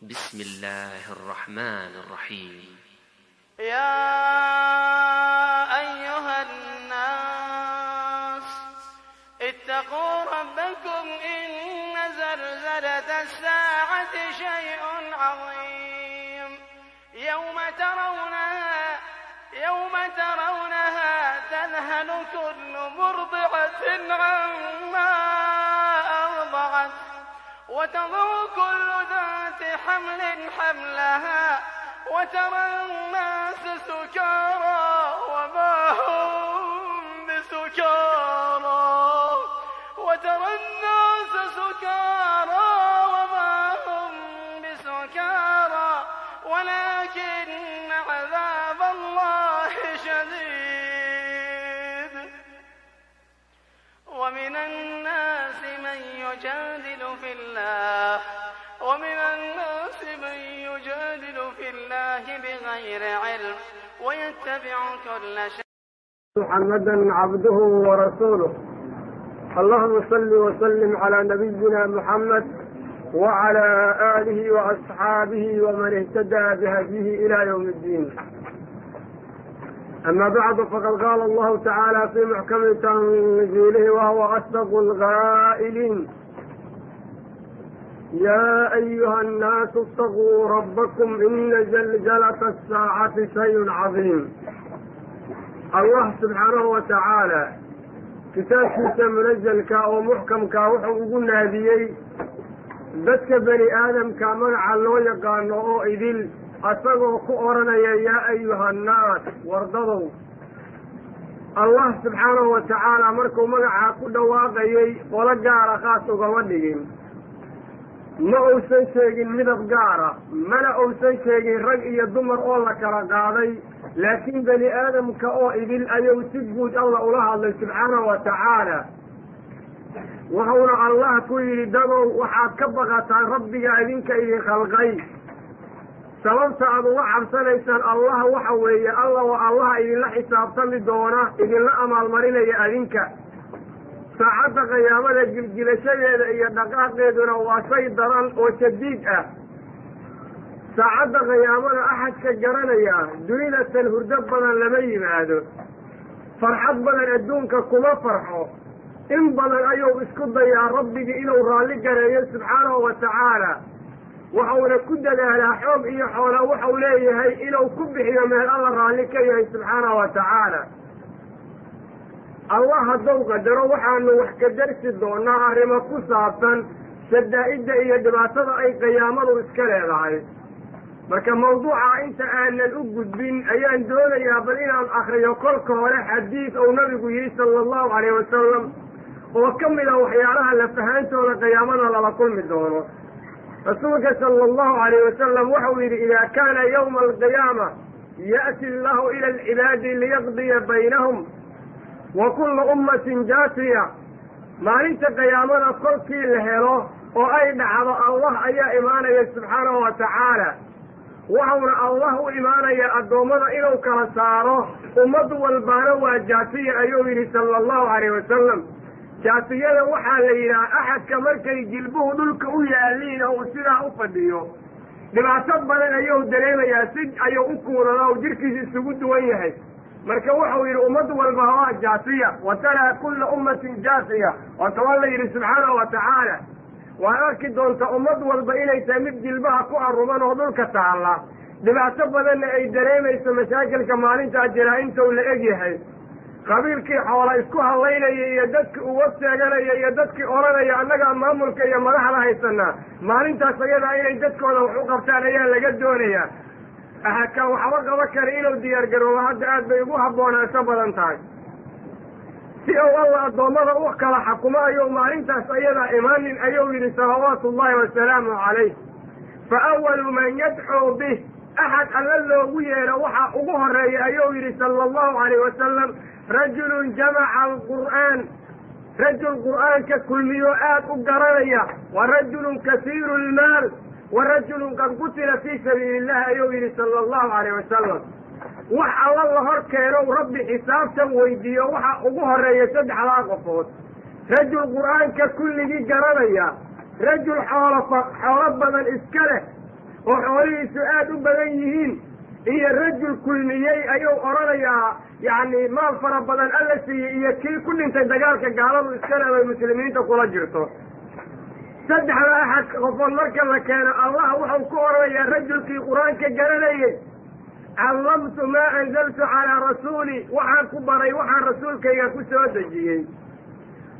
بسم الله الرحمن الرحيم. يا أيها الناس اتقوا ربكم إن زلزلة الساعة شيء عظيم يوم ترونها تذهل كل مرضعة عما أرضعت وتضع كل ذات حمل حملها وترى الناس سكارى وما هم بسكارى ولكن عذاب الله شديد. ومن الناس من يجادل في الله بغير علم ويتبع كل شيء. محمدا عبده ورسوله. اللهم صل وسلم على نبينا محمد وعلى آله وأصحابه ومن اهتدى بهديه إلى يوم الدين. أما بعد، فقد قال الله تعالى في محكم تنزيله وهو أصدق القائلين: يا أيها الناس اتقوا ربكم إن زلزلة الساعة شيء عظيم. الله سبحانه وتعالى kitaabkiisa munazalka oo muxkamka wuxuu ugu naadiyey dadka bani aadamka magaca loo yaqaano oo idil asagoo ku oranaya yaa ayuha annaas wardadow. allah subxaanahu wa tacaala markuu magacaa ku dhawaaqayey qolo gaara khaas ugama dhigin, ma uusan sheegin midab gaara, mana uusan sheegin rag iyo dumar oo la kala qaaday, laakiin bani aadamka oo idil ayuu si guud allah ula hadlay subxaanahu wa tacaala. wuxuuna allah ku yidhi dadow waxaad ka baqataan rabbiga idinka idin khalqay. sababta aad uga cabsanaysaan allah waxa weeye alla waa allaha idinla xisaabtami doona, idinla amaalmarinaya adinka. saacadda qiyaamada gilgilashadeeda iyo dhaqaaqeeduna waa shay daran oo shadiid ah. saacadda qiyaamada axadka garanaya dunida tan hurdo badan lama yimaado, farxad badan adduunka kuma farxo. in badan ayuu isku dayaa rabbigii inuu raalli gareeyo subxaanahu wa tacaala, waxauna ku dadaalaa xoog iyo xoola waxau leeyahay inuu ku bixiyo meel alla raalli ka yahay subxaanahu wa tacaala. allah hadduu qadaro waxaanu wax ka darsi doonaa arrimo ku saabsan shadaa'idda iyo dhibaatada ay qiyaamadu iska leedahay. marka mawduuca inta aanan u gudbin ayaan doonayaa bal inaan akriyo kolka hore xadiid uu nabigu yihi sala allahu calayh wasalam oo ka mid a waxyaalaha lafahaantooda qiyaamada lala kulmi doono. rasuulka sala allahu calayh wasalam waxau yidhi: idaa kaana yawma alqiyaama ya'ti allahu ila alcibaadi liyaqdiya baynahum wa kullu ummatin jaasiya. maalinta qiyaamada kolkii la helo oo ay dhacdo allah ayaa imaanaya subxaanahu wa tacaala, waxauna allah u imaanaya addoommada inuu kala saaro. ummad walbaana waa jaasiya ayuu yidhi sala allahu calayh wasalam. jaasiyada waxaa la yidhaha axadka markay jilbuhu dhulka u yaaliin oo uu sidaa u fadhiyo, dhibaato badan ayuu dareemayaa, si ayuu u kuunadaa oo jirhkiisa isugu duwan yahay. marka wuxuu yidhi ummad walba waa jaasiya, wa taraa kulla ummatin jaasiya. waata waa la yidhi subxaanahu wa tacaala. waad arki doontaa ummad walba inay tahay mid jilbaha ku arruman oo dhulka taalla, dhibaato badanna ay dareemayso mashaakilka maalintaa jiraa intuu la eg yahay. qabiilkii xoola isku hadlaynaya iyo dadkii uga sheeganaya iyo dadkii odhanaya annagaa maamulka iyo madaxda haysanaa, maalintaas ayadaa inay dadkooda wax u qabtaan ayaa laga doonayaa. kan waxba qaba kara inuu diyaargaroobo hadda aad bay ugu habboonaansho badan tahay. si uu alla addoommada u kala xakumo ayuu maalintaas ayadaa imaanin ayuu yidhi salawaatu ullahi wasalaamu calayh. fa awalu man yadcuu bih, axad alla loogu yeedho waxaa ugu horeeya ayuu yidhi sala allahu calayh wasalam: rajulun jamaca alqur'aan, rajul qur'aanka kulmiyo aad u garanaya, wa rajulun kasiiru lmaal, wa rajulun qad qutila fii sabiili illahi ayuu yidhi sala allahu calayh wasalam. wax alla la hor keeno rabbi xisaabtan weydiiyo waxaa ugu horeeya saddexdaa qofood: rajul qur'aanka kulligii garanaya, rajul xoolo badan iska leh, وحولي سؤال بدنيهين هي الرجل كلميي أيو أرانيا يعني ما فربنا الألسي يكي كل انت دقالك قالوا السنة والمسلمين تقول جرتو صدح على أحد غفر لك كان الله وحو كورا يا رجل في قرآن كجرني علمت ما أنزلت على رسولي وحان كبري وحان رسولك يا كسودجي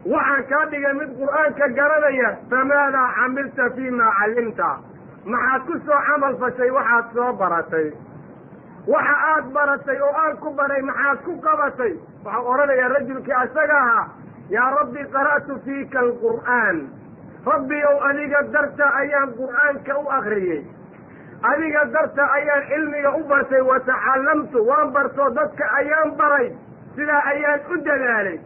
وحان كابي من قرآن كجرني فماذا عملت فيما علمت مع كسو عمل فشي وحان صبرتي وحان برتي وآن كبري مع كبرتي وحان أراني يا رجل كي أسقاها يا ربي قرأت فيك القرآن ربي او اني قدرت ايام قرآنك او اغريي اني قدرت ايام علمي او برتي وتعلمت وانبرتو ضدك ايام بري سلا ايام ادلالي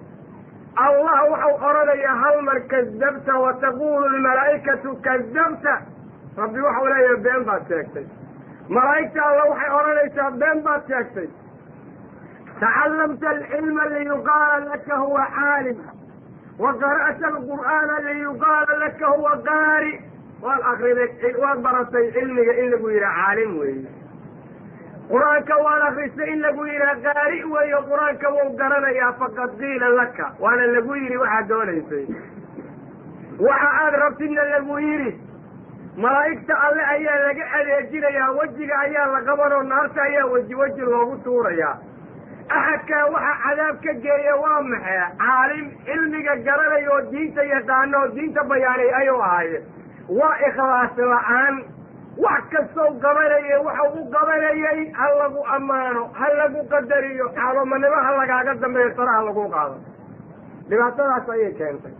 الله وحو اراني هل كذبت وتقول الملائكة كذبت ربي وحو لا يبين باتيكتي ملائكة الله وحو اراني بين باتيكتي تعلمت العلم اللي يقال لك هو عالم وقرأت القرآن ليقال لك هو قارئ والأخير وقبرت علمي إلا قوير عالم وي قرآنك والأخير إلا قوير قارئ وي قرآنك وقرنا يا فقد قيل لك وانا لقوير واحد دولي وحاد ربتنا لقوير ملائكة الله أيها لقعد يجينا يا وجهك أيها لقبر النهار أيها وجه الله طورا يا أحد وحا عذابك جاي وامحي عالم علمك قرر يو دينتا يدانو دينتا بياني أيو هاي وإخلاص الآن وحكسو قبري وحو قبري هلقو أمانو هلقو قدريو حالو من ما هلقا قدم يسرى هلقو قادم لما ترى سيئ كنتي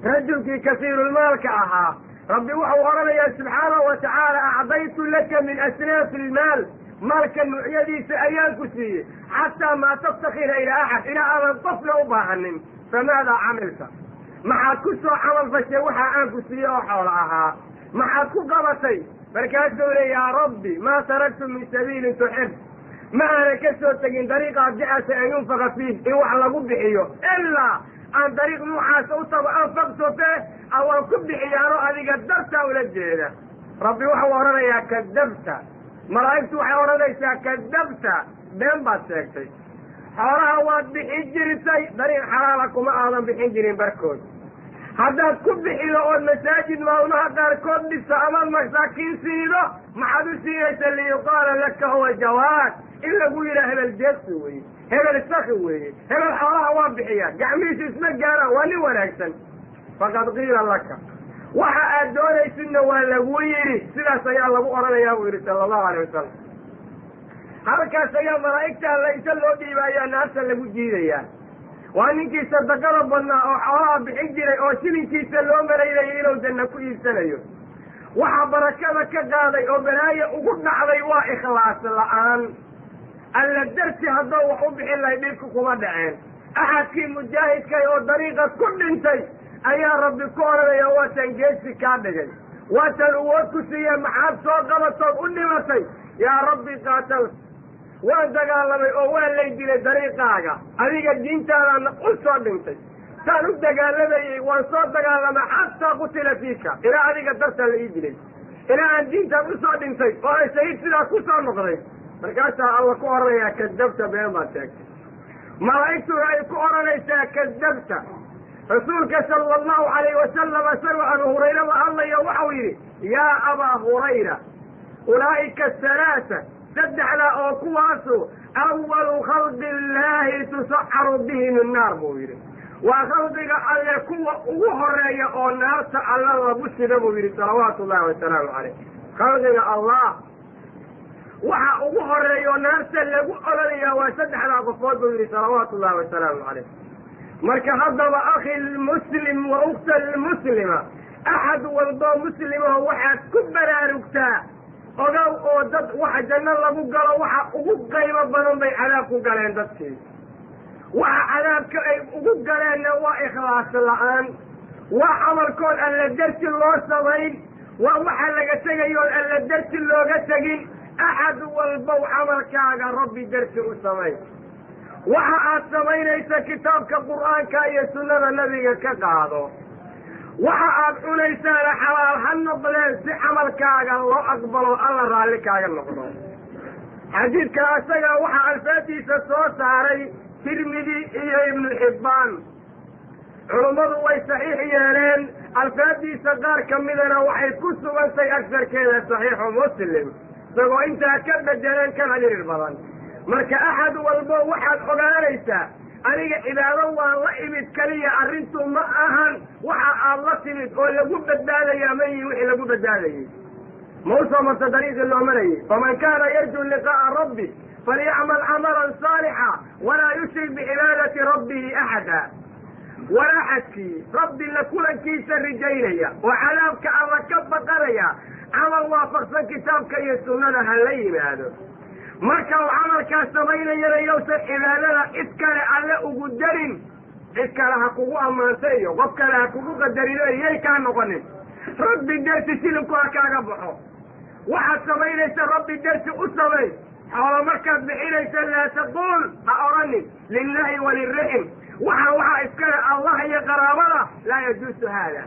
رجلك كثير المال كأها ربي وحو غرني سبحانه وتعالى أعطيت لك من أسلاف المال مالك النوعية سأيان كسية حتى ما تفتخر إلى أحد إلى أن الطفل أباهن فماذا عملت؟ مع كسو عمل فشوحة أن كسية وحولها مع كقبتي فكاتوا لي يا ربي ما تركت من سبيل تحب ما أنا كسو تجين طريقة جاءت أن ينفق فيه إيوح لقب بحيو إلا عن طريق محاسوته وأنفقته فيه أو أنكب بحيانه هذه قدرت ولا الجيدة ربي وحورنا يا كذبت ملائكة وحورنا يا كذبت بين باتشكتي حورها واد بحجر سي طريق حلالكم أعظم بحجر بركود هذا كب بحيلو المساجد ما هنا داركود لسأمان مساكين سيدو ما حدو سيئة اللي يقال لك هو جواد إلا قوي هذا الجسوي هذا السخوي هذا الحراه وابحيان قعميش اسمك جارة ولي ونكسن فقد قيل لك وحا أدوني سنة ولا ويري سلا سيال أبو أرانا يا ويري صلى الله عليه وسلم هذا سيال ملائكة اللي يسلوا ديبا يا ناس اللي بجيدي وانكي صدق ربنا أو حراه بحجري أو سلنكي سلوا مريلي إلو جنة كوي سنة وحا بركبك قاضي أو بناية وقلنا علي وإخلاص الآن ألا الدرس هذا وحب إلا يبيكم ومدعين أحد كي مجاهد كي أو طريقة كل انتي أيا ربي كورا يا واتن جيسي كادجي واتن وكسي محاب صوغة صوغ أنمتي يا ربي قاتل وانت قال لي أولا ليدي لطريقة أذيك الدين تانا أصوى انتي سألت قال لي وانصوت قال لما حتى قتل فيك إلى أذيك الدرس اللي يجري إلى أن دين تانا أصوى انتي وأنا سيد سلا كسر نقضي مركاسا الله كورا يا كذبت بيماتك ملائكته يا كورا يا كذبت رسولك صلى الله عليه وسلم سوى أبو هريرة الله يا وحوي يا أبا هريرة أولئك الثلاثة سد على أوكواسو أول خلق الله تسعر بهم النار بويري وخلقك أن يكون أهرية أو النار سأل الله بسر بويري صلوات الله وسلامه عليه خلقك الله waxa ugu horeeyo naarta lagu oranaya waa saddexda qofood oo yiri salawaatu Allahi wa salaamu alayhi marka hadaba akhi muslim wa ukhti muslima ahad walba muslima waxa ku baraarugta ogaw oo dad waxa janna lagu galo waxa ugu qaybo badan bay cadaab ku galeen dadkii waxa cadaabka ay ugu galeen waa ikhlaas la'aan waa amarkood alla darti loo sameeyay waa waxa laga tagayo alla darti looga tagin أحد والبو عملك يا ربي درس أسمي وحا أسمينيس كتابك القرآن كأي سنة النبي كقاضو وحا أبحونيسان حلال هالنقلين سي عمل كاغا الله أقبله الله رالي كاغا نقضه حديث كاسقا وحا الفاتي سسوس علي ترمذي إيه ابن الحبان علماء way صحيح yeeleen alfaadiisa qaar kamidana waxay ku sugantay agsarkeeda saxiixu muslim isagoo intaa ka bedeleen kana dhirir badan marka axad walbo waxaad ogaanaysaa aniga cibaado waan la imid kaliya arrintu ma ahan waxa aad la timid oo lagu badbaadayaa ma yihin wixii lagu badbaadayay mawsoo marta dariiqii loo marayay faman kaana yarju liqaa'a rabbi falyacmal camalan saalixa walaa yushrik bicibaadati rabbihi axada ولاحتي ربي لكل كيس رجينيا وعلامك الله كبقريا عمل وافقا كتابك يسوننا هالليل هذا مركا وعمل كاستمين يوسف إذا لنا إذكار على أقدرين إذكار حقوق أمانتي وذكر حقوق الدليل يكان نغني ربي درس سلك وكاغبحو واحد سمين ربي درس أسمين حول مركز بحينيس لا تقول أرني لله وللرحم وحا إذكار الله يقرابنا لا يجوز هذا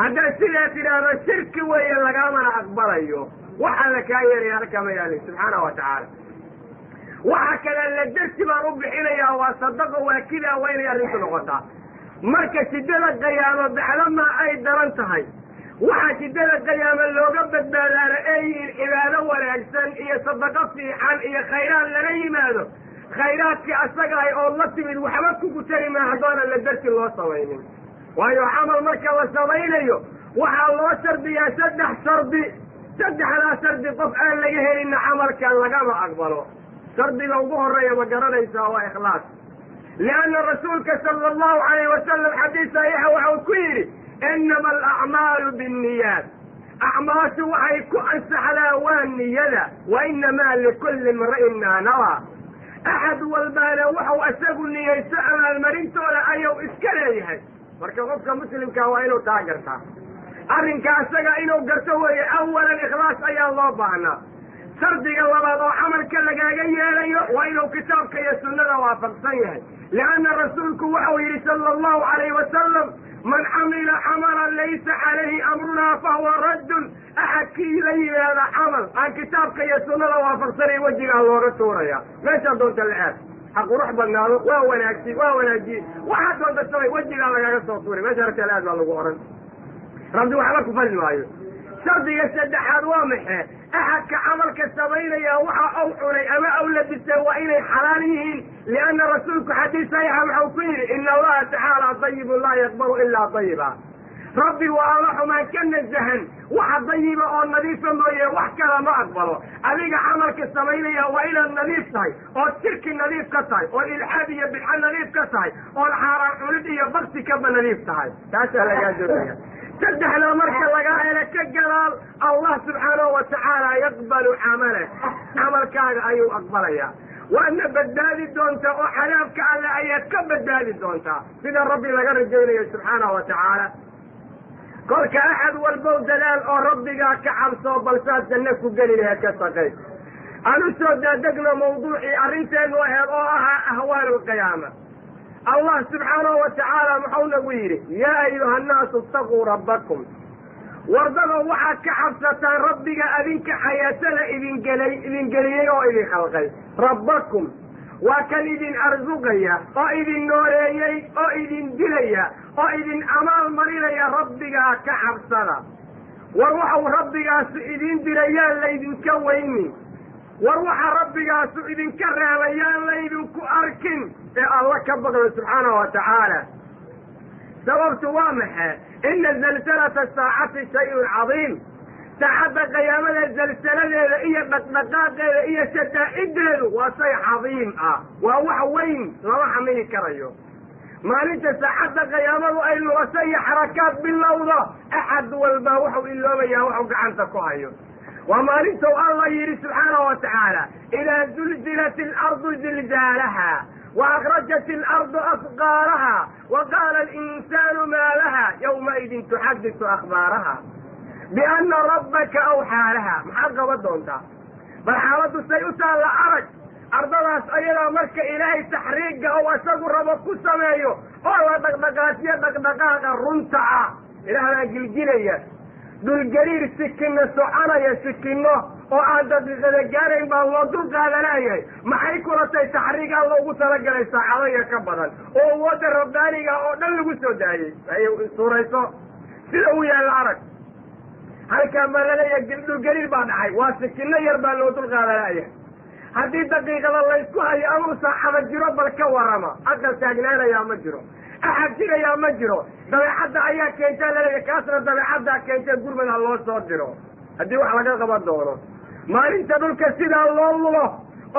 هذا سلسلة هذا الشرك وإن لقامنا أكبر أيوه وحا لك أيري هلك ميالي سبحانه وتعالى وحا كلا لجرس ما رب حينيا وصدقه وكذا وين يريد لغتا مركز سدلة قيامة بحلما أي درنتهي وحا سدلة قيامة لو قبت بلان أي الإبادة والأجسان إيا صدقة في حال إيا خيران لني ماذا خيراتك أساقها أو الله تمين وحمدك كتري ما هدوانا لجرس الله صويني وأيو حمل مركز وصويني وحا الله سردي سدح على سرد قفآن ليهل إن عمل كان لقام أقبله سرد لو ظهر رأي مقرر يساوى إخلاص لأن الرسول صلى الله عليه وسلم حديث صحيح وعكيري إنما الأعمال بالنيات أعمال وحيكو أنسحلا والنية وإنما لكل امرئ ما نوى أحد والبال وحو أساقوا النية يسأل المرين تولا أيو إسكاليه مركا غفك مسلم كاوائنو تاقرتا arrinka asaga inuu garto weeye awalan ikhlaas ayaa loo baahnaa shardiga labaad oo camalka lagaaga yeelayo waa inuu kitaabka iyo sunnada waafaqsan yahay lianna rasuulku waxau yidhi sala allahu calayhi wasalam man camila camalan laysa calayhi amrunaa fahuwa raddun axadkii la yimaada camal aan kitaabka iyo sunnada waafaqsanay wejigaa looga tuuraya meeshaa doonta la aad ha qurux badnaado waa wanaajiye waxaa doonta samay wejigaa lagaaga soo tuuray meesha ragta la aad baa lagu oran ربي وحبك فل معي شرطي يستدحاد وامحه أحد كعمل كالسبعين يا وحا أوحوني أما أولى بالسوائين حلاليهن لأن رسولك حديث صحيح محوكين إن الله تعالى طيب لا يقبل إلا طيبا ربي وأرح ما كان الزهن واحد طيبا أو النظيف مية وحكى ما أقبله أليق عمل كالسبعين يا وإلى النظيف صحيح أو الشرك النظيف كصحيح أو الإلحادية بالحل النظيف كصحيح أو الحرام ولدية بغسي كب النظيف صحيح تاسأل يا جميع سدح لو مركز لقاء لك الجلال الله سبحانه وتعالى يقبل عمله عمل كان أيو أقبل وأن بدالي دونتا وحلافك على أيك بدالي دونتا إذا ربي لقى رجيني سبحانه وتعالى قل كأحد والبو دلال أو ربي كعب صوب بلسات جنك وقليل هيك السقيت أنا سودادقنا موضوعي أرنتين وهي أهوال القيامة الله سبحانه وتعالى محول ويري يا أيها الناس اتقوا ربكم وارضوا وحا كحبسة ربك أذنك حياتنا إذن قليل وإذن خلقي ربكم وكان إذن أرزقيا وإذن نوريي وإذن دليا وإذن أمال مرينيا ربك كحبسنا وروحوا ربك إذن دليا لإذن كويني وروح ربك إذن كرهليا لإذن كأركن الله كبر سبحانه وتعالى سببت وامحة إن زلزلة الساعة شيء عظيم ساعة قيامة الزلزلة إيا بطلقات إيا شدائد وشيء عظيم وهو وين روح مني كريو ما ننت ساعة قيامة إلا وشيء حركات باللوضة أحد والباوح إلا ما يوحوا عنتكو هيو وما ننتوا الله يري سبحانه وتعالى إذا زلزلت الأرض زلزالها وأخرجت الأرض أثقالها وقال الإنسان ما لها يومئذ تحدث أخبارها بأن ربك أوحى لها محقا ودونتا بل حالته سيؤتى لأرج أرضنا سأيلا مرك إلهي تحريق أو أساق ربك سمايو والله دقدقاتيا دقدقاق الرنتعة ilaahbaa gilgilaya dhulgariir sikino soconaya sikino oo aan daqiiqada gaarayn baa loo dul qaadanaayay maxay kula tahay taxriigaa loogu talagalay saacadaya ka badan oo awoodda rabbaaniga oo dhan lagu soo daayey ay suurayso sida uu yaalla arag halkaa baa laleeyahay dhulgariir baa dhacay waa sikino yar baa loo dul qaadanaaya haddii daqiiqada laysku hayo amuu saacada jiro bal ka warrama aqal taagnaanayaa ma jiro axad jirayaa ma jiro dabeecadda ayaa keentaa laleeyahay kaasna dabeecaddaa keentee gurmada loo soo diro haddii wax laga qaban doono maalinta dhulka sidaa loo lulo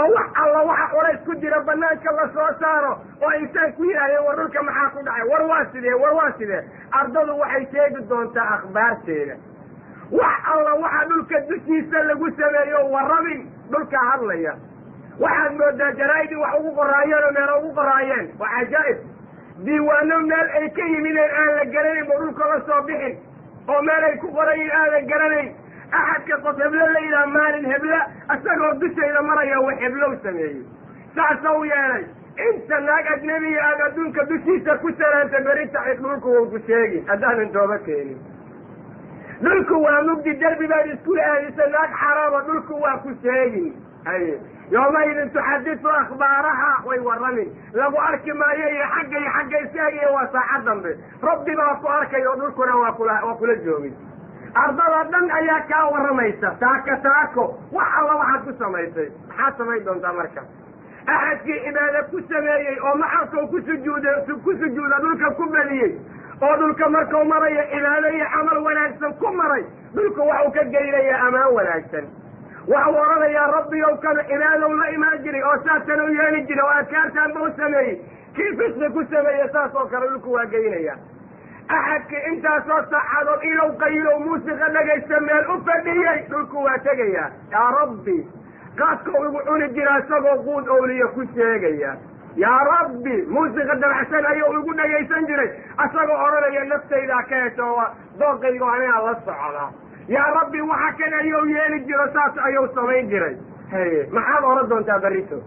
oo wax alla waxa culays ku jira banaanka la soo saaro oo insaan ku yidhahdeen war dhulka maxaa ku dhacay war waa sidee ardadu waxay sheegi doontaa akhbaarteeda wax alla waxa dhulka dushiisa lagu sameeyo warrabin dhulka hadlaya waxaad moodaa jaraa'idii wax ugu qoraayeen oo meelo ugu qoraayeen waa cajaa'ib diiwaano meel ay ka yimideen aan la garanayn ba dhulka la soo bixin oo meel ay ku qorayin aanan garanayn axadka qof heblo la yidhaha maalin hebla isagoo dushayda maraya wax heblow sameeyey saasa u yeelay inta naag ajnabiya aad adduunka dushiisa ku salaanta berinta dhulku wau ku sheegin haddaanan tooba keenin dhulku waa mugdi derbi baad isku aadisa naag xaraaba dhulku waa ku sheegin haye yoomaydin tuxadisu akhbaaraha way warramin lagu arki maayo iyo xagga istaagiya waa saacad dambe rabbi baa ku arkay oo dhulkuna waa kula joogin ardada dhan ayaa kaa warramaysa taako wax alla waxaad ku samaysay maxaad samayn doontaa marka axadkii cibaado ku sameeyey oo maxalkau ku sujuuda dhulka ku badiyey oo dhulka markau marayo cibaado iyo camal wanaagsan ku maray dhulku waxuu ka geynayaa ammaan wanaagsan waxuu odhanayaa rabbigow kana cibaadow la imaan jiray oo saasana u yeeli jiray oo adkaartaanba u sameeyey kii fisqi ku sameeye saas oo kale dhulku waa geynaya axadkii intaasoo saacadood ilow qaylow muusiqa dhagaysta meel u fadhiyey dhulku waa tegayaa yaa rabbi qaadkau igu cuni jira isagoo quud owliya ku sheegaya yaa rabbi muusiqa dabacsan ayuu igu dhagaysan jiray isagoo odhanaya naftaydaa ka hesho dooqaygo anigaa la socda yaa rabbi waxa kan ayuu yeeli jiro saas ayuu samayn jiray maxaad oran doontaa berito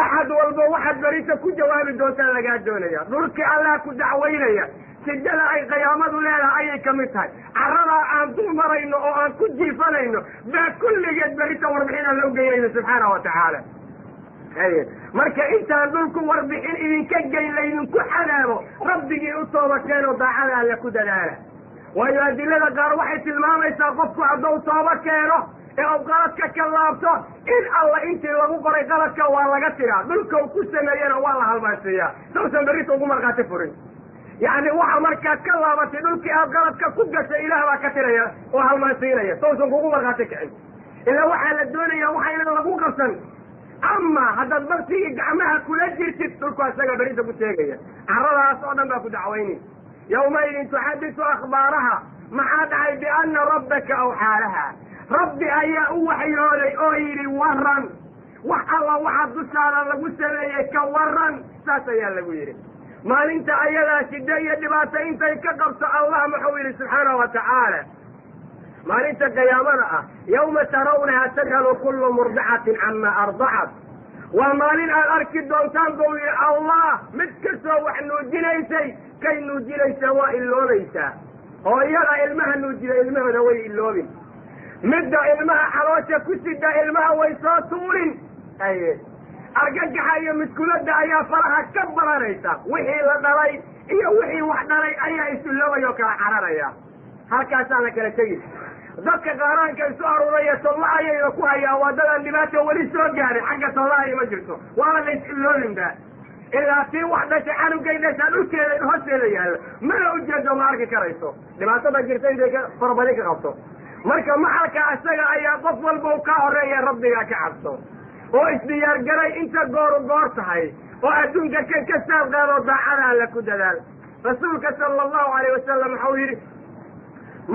axad walba waxaad berito ku jawaabi doontaa lagaa doonaya dhulkii allah ku dacwaynaya sijada ay qiyaamadu leedahay ayay kamid tahay caradaa aan dul marayno oo aan ku jiifanayno baa kulligeed berito warbixin alla ugeynayno subxaana wa tacaala marka intaan dhulku warbixin idinka geyn laydinku xadaabo rabbigii u tooba keenoo daacada alle ku dadaala waayo adilada qaar waxay tilmaamaysaa qofku hadduu tooba keeno ee u qaladka ka laabto in alla intii lagu qoray qaladka waa laga tiraa dhulka u ku sameeyena waa la halmaansiiyaa sausan berrita ugu markhaati furin yacni waxa markaad ka laabatay dhulkii aad qaladka ku gashay ilaah baa ka tiraya oo halmaansiinaya sausan kugu markhaati kicin ilaa waxaa la doonaya waxayna lagu qabsan ama haddaad baktigii gacmaha kula jirtid dhulku isaga berrita ku sheegaya caradaas oo dhan baa ku dacwayni yawmaydin tuxadisu akhbaaraha maxaa dhacay biana rabbaka awxaa laha rabbi ayaa u waxyooday oo yidhi waran wax alla waxa dushaada lagu sameeyey ka waran saas ayaa lagu yidhi maalinta ayadaa shida iyo dhibaato intay ka qabto allah muxuu yidhi subxaana wa tacaala maalinta qiyaamada ah yawma tarawnaha tadhalu kullu murdicatin cama ardacat waa maalin aad arki doontaan buu yidhi allah mid kastoo wax nuujinaysay kay nuujinaysa waa iloobaysaa oo iyada ilmaha nuujida ilmahooda way iloobin midda ilmaha caloosha ku sida ilmaha way soo tuurin argagaxa iyo midkulada ayaa faraha ka baranaysa wixii la dhalay iyo wixii wax dhalay ayaa isiloobay oo kala cararaya halkaasaa la kala tegi dadka qaaraanka isu aruuraya tolla ayayna ku hayaa waadadan dhibaato weli soo gaarin xagga tollaha ma jirto waana la is-iloolinba ilaa tii wax dhashay canugay dhashaa dhulkeeda hoosteeda yaalla mana ujeedo ma arki karayso dhibaatada jirta intay ka farabadi ka qabto marka maxalka isaga ayaa qof walba u ka horeeya rabbigaa ka cabso oo isdiyaargaray inta gooru goor tahay oo adduunka kan ka saab qaadoo daacada alla ku dadaal rasuulka sala allahu alayh wasalam waxau yidhi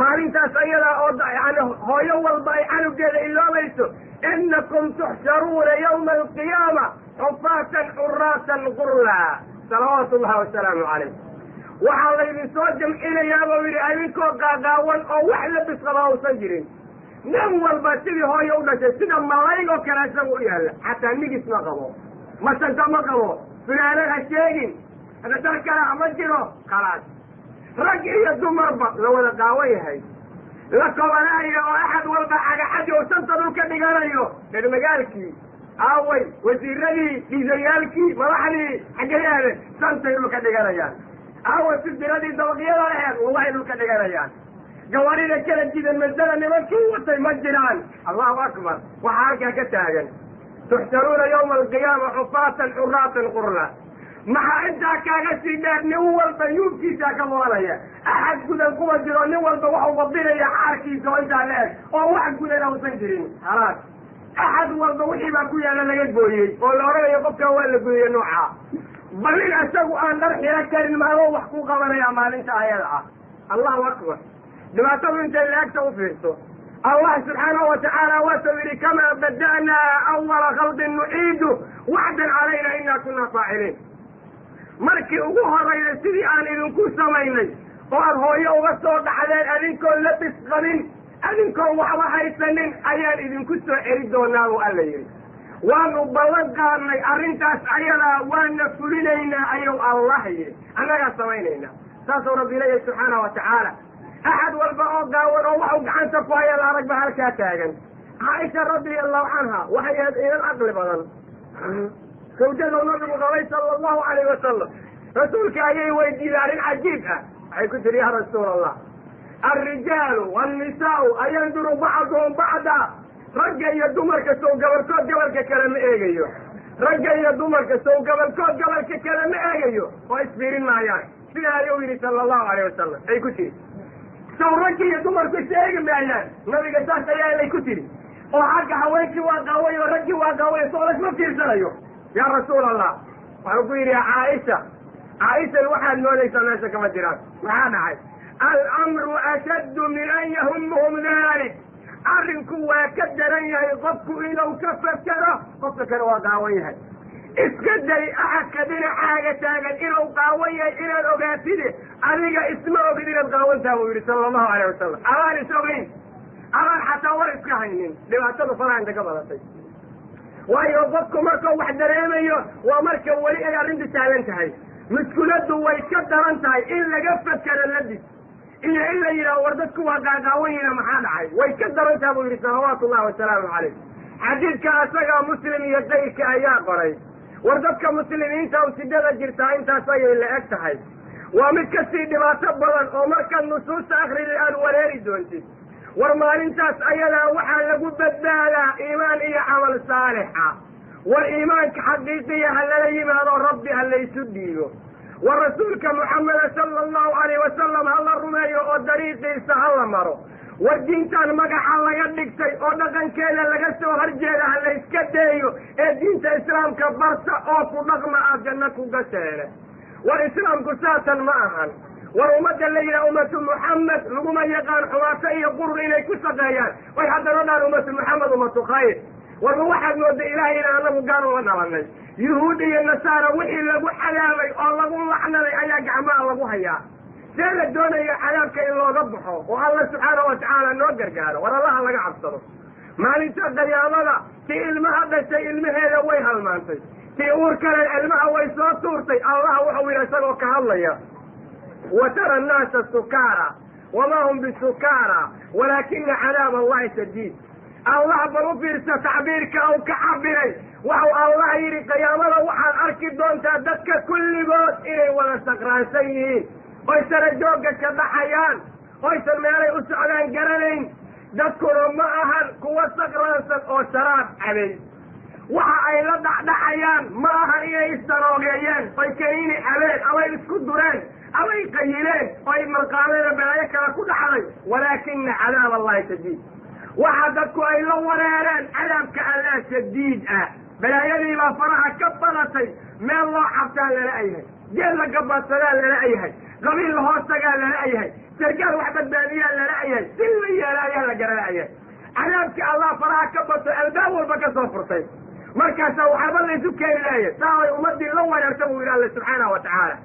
maalintaas ayadaa oo yani hooyo walba ay canugeeda iloobayso inakum tuxsharuuna yawma alqiyaama xufaatan xuraatan gurla salawaatu ullahi wasalaamu calayh waxaa laydin soo jamcinayaa buu yidhi idinkoo qaaqaawan oo wax la bisqaba uusan jirin nin walba sidii hooyo u dhashay sida malayg oo kale isaga u yaalla xataa nigis ma qabo masanta ma qabo finaanad ha sheegin dar kale ma jiro khalaas رجعي الدمر لو أنا قاويها لكم أنا أحد والبا حاجة حاجة وسنتظروا كبيرانيو للمجالكي أوي وزيرني في زيالكي مرحلي حاجة سنتظروا كبيرانيان أوي في البلاد دوغيران والله إنه كبيرانيان جوارينا كانت جدا منزلة نمكي وتمجران الله أكبر وحاركها كتاجا تحشرون يوم القيامة حفاة حراة غرلا مع انتا كانت سيدات نوال بيوب كيسا كماليا احد قد القوة جرى نوال بوحو بضينا يا حاركي سويتا لك او واحد قد له سنجرين خلاص احد والبوحي باكويا لنا يدبوي ولا رأي يقفك ولا بوي نوعا بل الاساقو ان نرحي لك المالو وحقوق من يا مال انت ايضا الله اكبر لما تقول انت اللي اكتو فيسو الله سبحانه وتعالى وسوي كما بدأنا اول خلق نعيده وعدا علينا انا كنا فاعلين markii ugu horeyday sidii aan idinku samaynay oo aan hooyo uga soo dhaxdeen adinkoon la bisqabin adinkoon waxba haysanin ayaan idinku soo celi doonaa buu alla yidhi waanu ballan qaadnay arrintaas ayadaa waana fulinaynaa ayuu allah yidhi annagaa samaynaynaa saasuu rabbi leeyahay subxaana wa tacaala axad walba oo gaawan oo waxu gacanta ku haya la arag ba halkaa taagan caaisha radia allahu canha waxay ahayd inan caqli badan زوجة النبي صلى الله عليه وسلم رسولك أيه ويدي عجيب أي كتر يا رسول الله الرجال والنساء أينظر بعضهم بعضا رجع يدمرك سو قبل كود قبل كلام إيه رجع يدمرك سو قبل كود قبل كلام إيه وإسبيرين معيان فيها يومي صلى الله عليه وسلم أي كتر سو رجع يدمرك سيئة معيان نبي قصاص أيه كتر وحق حويك وقاوي ورجع وقاوي صولك ما في سنة يا رسول الله وأقول يا عائشة الواحد ليس الناس كما جرات معانا عائشة الأمر أشد من أن يهمهم ذلك أرنكوا وكدر أن يغفوا إلى وكفكروا وقاويها اسكدري أحد كدنا حاجة تاجد إلى وقاويها إلى الأغاتله أريق اسمعوا بدين القاوين صلى الله عليه وسلم أراني سوين أران حتى ورث كهينين لما تبصر عندك بلطي waayo qofku markuu wax dareemayo waa marka weli ay arrintu taagan tahay mas'uuliyaddu way ka daran tahay in laga fakaro ladis iyo in la yidhaahdo war dadku waa gaagaawanyiina maxaa dhacay way ka daran tahay buu yidhi salawaatullahi wasalaamu calayh xadiidka asaga muslim iyo kayrka ayaa qoray war dadka muslimiinta u sidada jirtaa intaas ayay la eg tahay waa mid kasii dhibaato badan oo markaad nusuusta akhriday aad wareeri doontid war maalintaas ayadaa waxaa lagu badbaadaa iimaan iyo camal saalixa war iimaanka xaqiiqiya ha lala yimaado rabbi ha laysu dhiibo war rasuulka muxameda sala allahu alayh wasalam ha la rumeeyo oo dariiqiisa ha la maro war diintan magaxa laga dhigtay oo dhaqankeeda laga soo horjeeda ha layska deeyo ee diinta islaamka barta oo ku dhaqma aad janno ku gasheene war islaamku saatan ma ahan war ummadda la yidhaha ummatu muxamed laguma yaqaan xumaato iyo qurur inay ku shaqeeyaan way haddana dhaan ummatu muxamed ummatu khayr warba waxaad mooda ilaahayna anagu gaar uga dhalanay yuhuud iyo nasaara wixii lagu cadaabay oo lagu lacnaday ayaa gacmaha lagu hayaa see la doonayo cadaabka in looga baxo oo alla subxaana wa tacaala noo gargaaro war allaha laga cabsado maalinta qiyaamada tii ilmaha dhashay ilmaheeda way halmaantay tii uur kale ilmaha way soo tuurtay allah wuxuu yidhi isagoo ka hadlaya وترى الناس سكارى وما هم بسكارى ولكن عذاب الله شديد الله بروفيرس تعبيرك او كعبري وهو الله يري قيامه وحال اركي دون تدك كل بوت الي ولا سقران سيئين ويسر جوجك كبحيان ويسر مالي اسعلان قرنين دكروا معهن كوا سقران او شراب علي waxa ay la dhaxayaan ma aha inay isdaroogayeen ay keenini aleen ama isku dureen ama ay qayileen ay marqaadeen balaayo kala ku dhaxay walakin cadaab allah shadiid waxa dadku ay la wareereen cadaabka allah shadiid balaayadii baa faraha ka badatay meel loo xabtaan lala ayahay jeel la gabasadaan lala ayahay qabiil la hoostagaa lala ayahay sargaal wax badbaadiyaan lala ayahay si la yeelaayaa la garanayaa cadaabka allah faraha ka bato albaab walba ka soo furtay markaasa waxaaba laysu keeni laaya saa ay ummadii la wareerta buu yidhi alla subxaana wa tacaala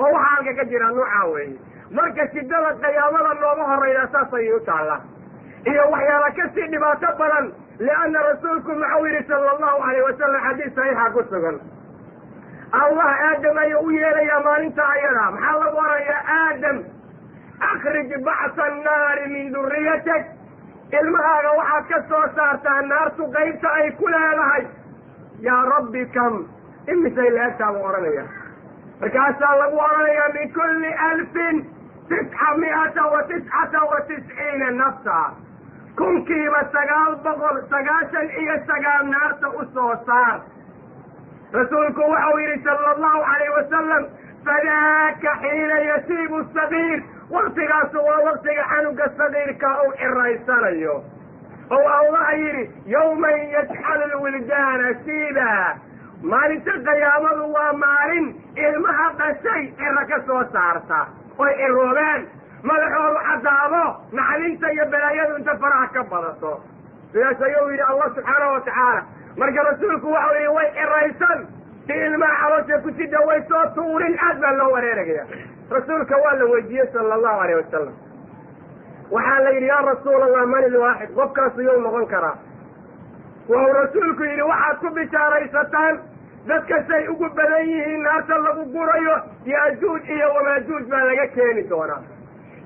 oo waxaa halka ka jira nuucaa weeye marka shidada qiyaamada nooga horeyda saas ayay u taallaa iyo waxyaala kasii dhibaato badan lianna rasuulku maxau yidhi sala allahu alayh wasalam xadiis saxiixa ku sugan allah aadam ayuu u yeelayaa maalinta ayada maxaa lagu orayaa aadam أخرج بعث النار من ذريتك المهاجة وحد كسر صارتها النار تغيبت أي كلها لهي يا ربي كم إمي سيلاتها وغرانيا فكاسا الله وغرانيا من كل 1999 نفسها كن كيما سقال بغل سقاشا إيا سقال نار تأسو صار رسولك وحويري صلى الله عليه وسلم فذاك حين يسيب الصغير وقتها سوى وقتها حنوك الصغير كأو الرئيسان أو الله يري يوما يجعل الولدان سيبا مالي تقيام الله مالين المهب الشيء إركس وصارتا والروبان ملحور حسابه نحن سيبلايا انت فرح كبرته يا سيوي الله سبحانه وتعالى مرجع رسولك وحوي وي الرئيسان في الماء حوالي كنت دوي صوت طور الأزمة اللي هو ريرك رسولك ولا وجيه صلى الله عليه وسلم وحال يا رسول الله من الواحد وبكى يوم غنكرا وهو رسولك يري واحد كبشاري ستان ذاتك سيء بدنيه الناس اللي قرأيه يأجوج إيا وماجوج ما لقى كيني دونا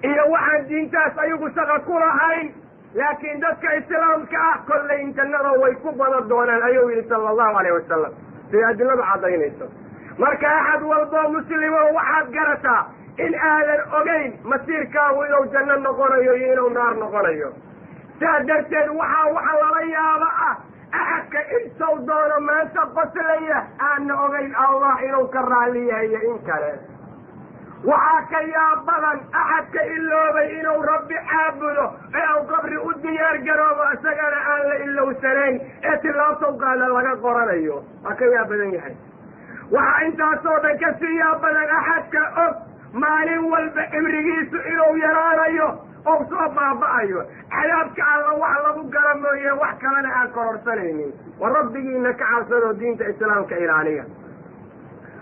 إيا واحد دينتاس أيوه سغا كورهين لكن ذاتك إسلام كل إنت النظر ويكبر دونا أيوه صلى الله عليه وسلم في أدلة بعضين مركا أحد والله مسلم وواحد قرأتا إن آل الأمين مسير كاوي لو جنة نقرأيه ينو نار نقرأيه سادرتين وحا لريا بقى أحدك إن سودانا ما سبت لي أن أمين الله إنو كرع لي هي إن كان وحاك يا بغن أحدك إلا بإنو ربي عابده أو قبر أديار قرام أسجن آل إلا سنين إتلا توقع لغا قرأيه أكا يا بدن يحي وحا انت صوتا كسي يا بدن أحدك مالين والبئمريس إنو يرانيه أو صوبا بأيوه حياتك على وحلا بقرمه وحكا لنا أكرر سنيني وربي إنك عاصر دين إسلام كإيرانية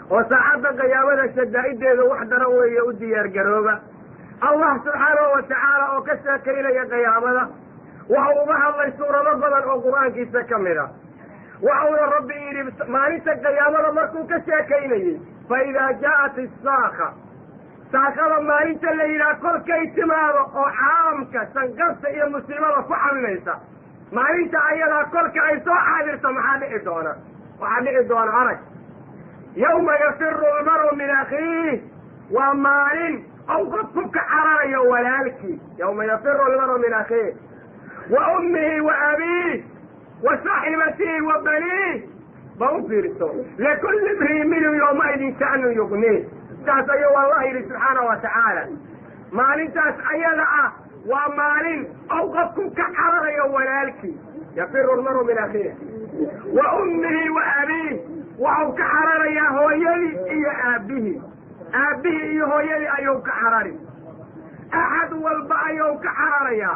وساعات قيامنا الشدائد إذا وحدة روي يؤدي يرقروبة الله سبحانه وتعالى وكسك إلي قيامنا وهو بها الله سورة نظرا القرآن كيسا كاملة وهو ربي ما نسك قيامنا مركو كسك إلي فإذا جاءت الصاخة ساخر ما انت اللي الى كل كيتمار او عامك سنقص يا مسلمة فحمليسا ما انت ايضا كل كيسو حاضرت محادئ دونا وحادئ دونا عرج يوم يفر المرء من اخيه ومال او قطك حراري ولالك يوم يفر المرء من اخيه وامه وابيه وصاحبته وبنيه بوفرته لكل امرئ منهم يومئذ شأن يغنيه تاس أيها الله سبحانه وتعالى مالين تاس أيها ومالين أوقفكم كحرر يولالك يفر المرء من أخيه وأمه وأبيه وهو كحرر يا هويلي يا أبيه يا هويلي أيو كحرر أحد والباء أيو كحرر يا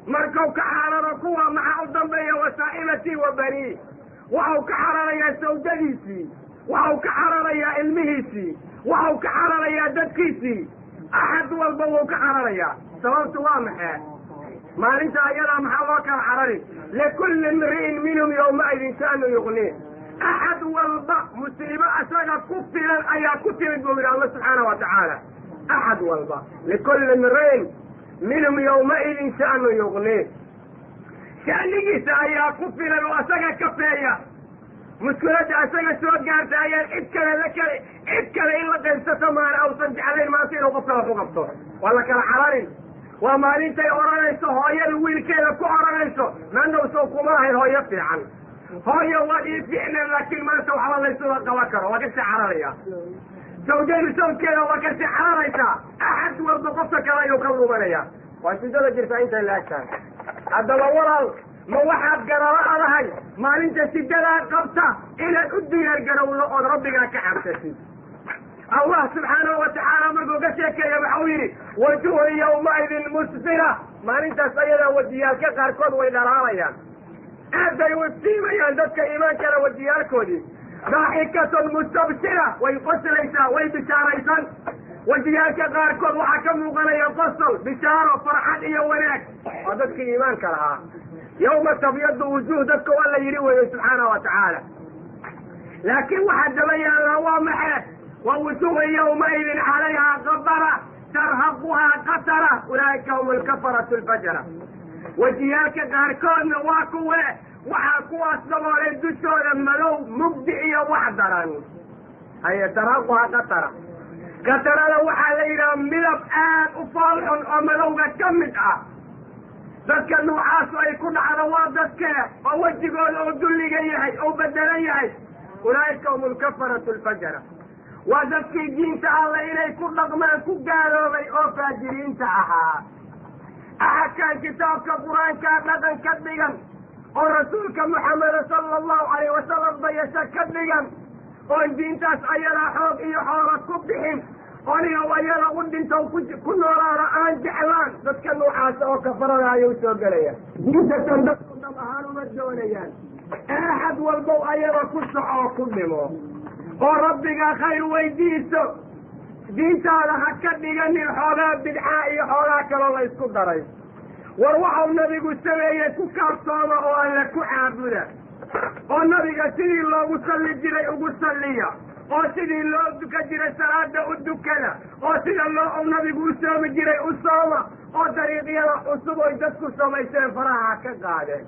مركو كحرر كوا مع الضمبية وسائلتي وبنيه وهو كحرر يا زوجتي وهو كحرر يا علمهيسي وهو كحرر يا ددكيسي أحد والبو كحرر يا سببت وامحة ما انت أيضا محواك الحرري لكل امرئ منهم يومئذ شأن يغنيه أحد والبا مصيبة أساق كفلا أيا كفلا من الله سبحانه وتعالى أحد والبا لكل امرئ منهم يومئذ شأن يغنيه شأنك أيا كفلا وأساق كفلا مشكلة أساق سوى قارت أيا إبكال إلا قنسة مال أو صنج عليه ما سيره قبطة فقبطة والله كان حراري وما انت يورانيسو هاي الويل كده كورانيسو نانو سوكو ماهي هاي فيعن هاي وادي فعلا لكن ما سو حراري سوى قواكر وقت حرارية زوجين سو كده وقت حرارية أحد ورد قبطة كلا يقلوا منيا وانت جدا جرفا انت اللي أكتان هذا الأول ما واحد قرار هاي ما انت سجلها قبطة إلى الأدية القرار ربك كحبتسي الله سبحانه وتعالى مرقو قسيك يا محويري وجوه يومئذ مسفرة ما انت سيدا وديالك قاركود وإلى العريان هذا يوسيما يندك إيمانك وديالكو دي ضاحكة مستبشرة ويقص ليسا ويبشاريسا وديالك قاركود وحكم وغنى ينفصل بشارة فرحان إيا وناك ودك إيمانك لها يوم تبيض وجوه دك ولا يريوه سبحانه وتعالى لكن واحد بيان الله محيط ووجوه يومئذ عليها غبرة ترهقها قترة أولئك هم الكفرة الفجرة وجيالك قاركون واكوه وحاكوا أصدقوا للدسول الملو مبدئية وحضرا هي ترهقها قترة قترة لو حالينا ملب وفالح وملوغة كمتها ذلك النوعاس ويكون على واضك أو وجهون أو دلقيهي أو بدليهي أولئك هم الكفرة الفجرة وذكي دين تعالى إلي كل رغمان كقالوا بي أو فاجرين تعها أحكى كتابك قرآن كابلغا كدقا ورسولك محمد صلى الله عليه وسلم بيسا كدقا وإن دين تاس أيلا حوق إيو حوق كبهم ونيا ويلا ودين تو كل رأان جعلان ذكي النوعاس أو كفرنا يوسف قليا دين تتندق دمهان مجونيان أحد والبو أيلا كسع أو كلمه وربك خير ويديسو دينتا لها كدغني حولا بدعاء حولا كلا اسكو دراي وروحوا النبي السميه ككارتوما او ان لك عابدا والنبي سيدي الله صلي جري او صليا او سيدي الله دكجري صلاه ودكلا او سيدي الله النبي صوم جري او صوما او طريقيا اسبوع دسكو سميسه فراها كقاده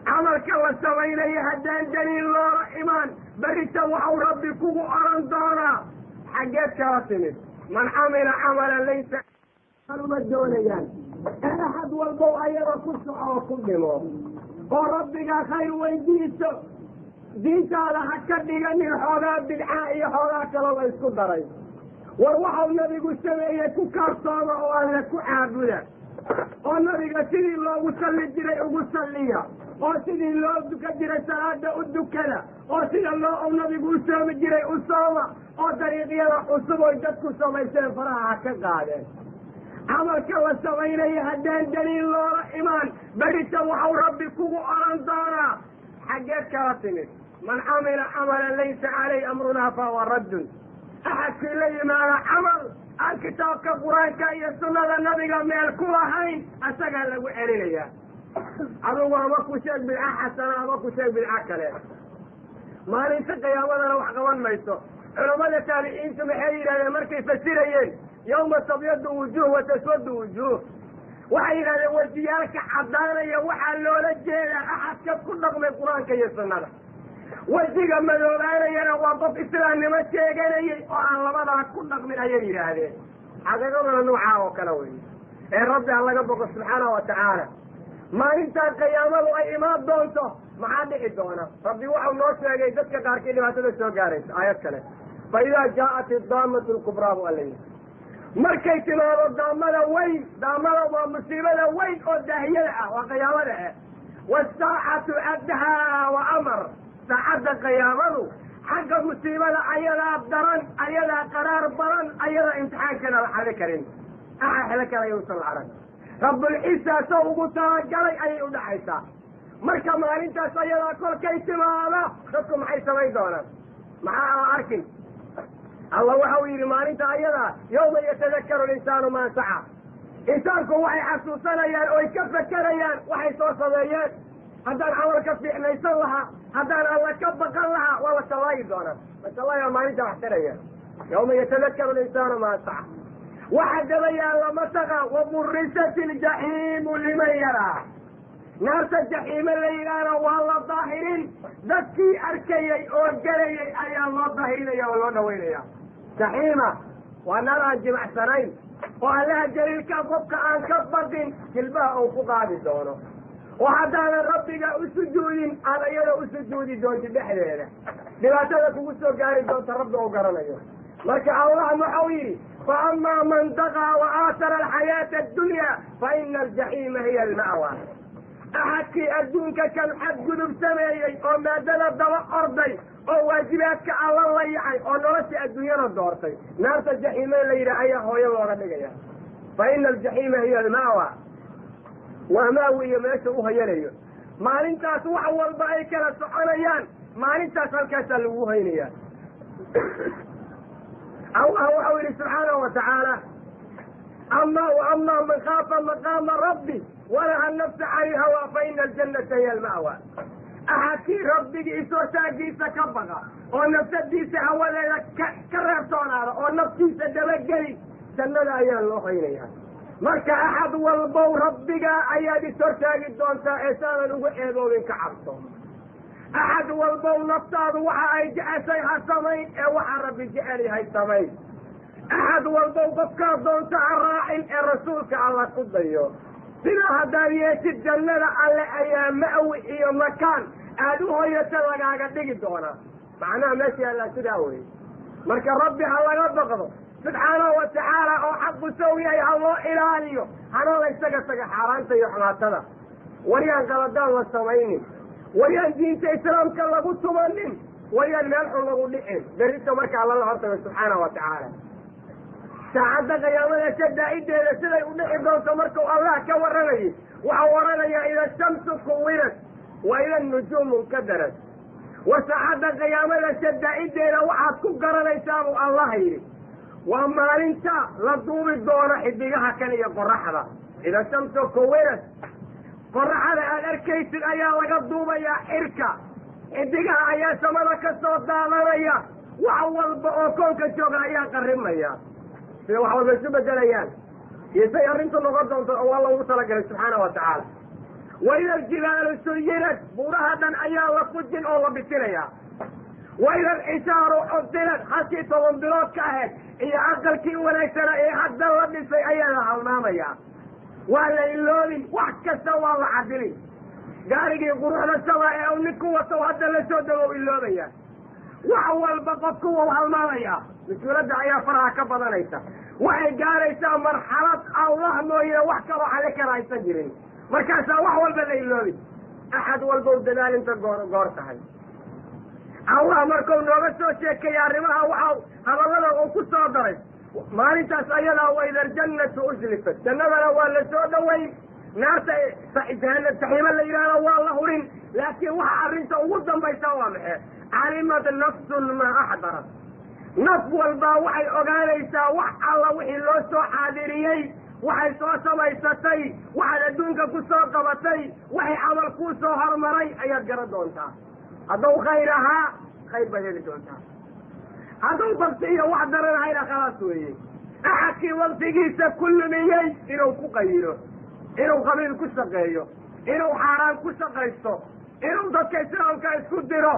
عملك وسويني هدان دليل الله إيمان بريت وحو ربي كوغو أرندونا حاجات كراتمت من عمل عملا ليس قالوا مجونيان أحد والبو أيضا كسع وكلمه وربك خير ويديسو دينتا لها كدغني حولا بالعاء حولا كلا اسكو دراي وروحوا النبي السميه ككارتوما او ان لك عابدا والنبي سيدي الله صلي جري او صليا oo sidii loo duka jiray salaada u dukada oo sida loo nabigu u soomi jiray u sooma oo dariiqyada cusub oo dadku samayseen faraha ka qaadeen camalka la samaynaya haddaan daliil loola imaan berita waxau rabbi kugu oran doonaa xaggeed kala timid man camila camalan laysa calayhi amrunaa fahuwa raddun axadkii la yimaada camal aan kitaabka qur-aanka iyo sunnada nabiga meel ku lahayn asagaa lagu celinayaa adugu ama ku sheeg bidca xasana ama ku sheeg bidca kale maalinta qiyaamadana wax qaban mayso culamada taabiciintu maxay yidhahdeen markay fasirayeen yawma tabyadu wujuh wa taswadu wujuh waxay yidhahdeen wejiyaalka caddaanaya waxaa loola jeedaa axadka ku dhaqmay qur-aanka iyo sunnada wejiga madoobaanayana waa qof islaamnimo sheeganayay oo aan labadaa ku dhaqmin ayay yidhaahdeen xaqiiqadana nuucaa oo kale wey ee rabbi ha laga boqo subxaana wa tacaala maalintaa qiyaamadu ay imaan doonto maxaa dhici doona rabbi waxau noo sheegay dadka qaarkii dhibaatada soo gaaraysa aayad kale fa idaa jaa'at iddaamatu lkubraa bu alla yidhi markay timaado daamada weyn daamada waa musiibada weyn oo daahiyada ah waa qiyaamada ah wasaacatu adhaa wa amar saacadda qiyaamadu xagga musiibada ayadaa daran ayadaa qaraar badan ayadaa imtixaankana la xali karin axa xelo kale ayuusan la arag rabbulciisa soo ugu talagalay ayay u dhaxaysaa marka maalintaas ayadaa kolkay timaado dadku maxay samayn doonaan maxaa aan arkin allah waxau yidhi maalinta ayadaa yawma yatadakaru linsaanu maa saca insaanku waxay xasuusanayaan oy ka fakerayaan waxay soo sameeyeen haddaan camal ka fiicnaysan lahaa haddaan alla ka baqan lahaa waa la sallaayi doonaa lasallaayaa maalinta wax taraya yawma yatadakaru linsaanu maa saca waxa daba yaalla mataqa waburisat iljaxiimu liman yaraa naarta jaxiime la yidhaahna waa la daahirin dadkii arkayay oo gelayay ayaa loo daahirinaya oo loo dhawaynaya jaxiima waa naar aan jimacsanayn oo allaha jaliilka qofka aan ka baqin jilbaha uu ku qaadi doono oo haddaanan rabbiga u sujuudin aad iyada u sujuudi doonti dhexdeeda dhibaatada kugu soo gaari doonta rabbi oo garanayo marka allah waxau yidhi فأما من طغى وآثر الحياة الدنيا فإن الجحيم هي المأوى أحدكي أدونك كان حد قدب سميي أو ما دلب دواء أرضي أو واجباتك على الله يعني أو نرسي الدنيا ندورتي نارت الجحيم اللي رأيه هو يلغى فإن الجحيم هي المأوى وماوي يماشوها يليه ما ننتا سوح والبعي كانت سحريان ما ننتا سلكة سلوهينيان الله أولي سبحانه وتعالى أما من خاف مقام ربي ونهى النفس عن الهوى فإن الجنة هي المأوى أحكي ربك إسوسا جيسا كبغا ونفس ديسا هو لك كررتون هذا ونفس ديسا دبقلي jannada ayaa loo haynayaa marka axad walbow rabbigaa ayaad ishortaagi doontaa ee saadan uga eedoobin ka cabso axad walbow naftaadu waxa ay jeceshay ha samayn ee waxa rabbi jecel yahay samayn axad walbow qofkaa doonta ha raacin ee rasuulka alla ku dayo sidaa haddaad yeeshid jannada alle ayaa ma'wi iyo makaan aad u hoyata lagaaga dhigi doonaa macnaha meesha allaa sidaa weye marka rabbi ha laga baqdo subxaanahu watacaala oo xaqu sow yahay ha loo ilaaliyo hana la isaga taga xaaraanta iyo xumaatada waryaan qaladaan la samaynin waryaan diinta islaamka lagu tumanin waryaan meel xun lagu dhicin berrito marka alla la hortago subxaanahu watacaala saacadda qiyaamada shadaa'ideeda siday u dhici doonto markuu allah ka warranayay waxau waranayaa ida shamsu kuwirat wa ida nujuumu nkadarat war saacadda qiyaamada shadaa'ideeda waxaad ku garanaysaa buu allah yidhi waa maalinta la duubi doono xidigaha kan iyo qoraxda ida shamsu kuwirat qoraxda aad arkaysid ayaa laga duubayaa xirka xidigaha ayaa samada ka soo daadanaya wax walba oo koonka jooga ayaa qarrimaya sida wax walba isu bedelayaan iyo say arrintu noqon doonto oo alla ugu talagalay subxaana watacaala waida aljibaalu suyirad buuraha dhan ayaa la fujin oo la bitinayaa waida alcishaaru cudilad halkii 10 bilood ka ahayd iyo aqalkii wanaagsana ee hadda la dhisay ayaa la halmaamayaa waa la iloobin wax kasta waa la cadilin gaarigii quruxda saba ee uu ninku wato hadda la soo dago iloobaya wax walba qofku wau halmaamayaa mas-uuladda ayaa faraha ka badanaysa waxay gaaraysaa marxalad allah mooye wax kaloo xali kara aysan jirin markaasaa wax walba la iloobin axad walba u dadaalinta goor tahay allah markuu nooga soo sheekeeya arrimaha waxa hadallada uu ku soo daray maalintaas ayadaa waida aljannatu uslifat jannadana waa la soo dhaweyn naarta jahanab saxiibo la yidhahdo waa la hurin laakiin waxa arrinta ugu dambaysa waa maxe calimat nafsun maa axdarat naf walbaa waxay ogaanaysaa wax alla wixii loo soo xaadiriyey waxay soo samaysatay waxaad adduunka ku soo qabatay waxay camal kuu soo hormaray ayaad garan doontaa hadduu khayr ahaa khayr baad heli doontaa hadduu bakti iyo wax daranahayna khalaas weeye axadkii waktigiisa ku lumiyey inuu ku qayiro inuu qabiil ku shaqeeyo inuu xaaraan ku shaqaysto inuu dadka islaamka isku diro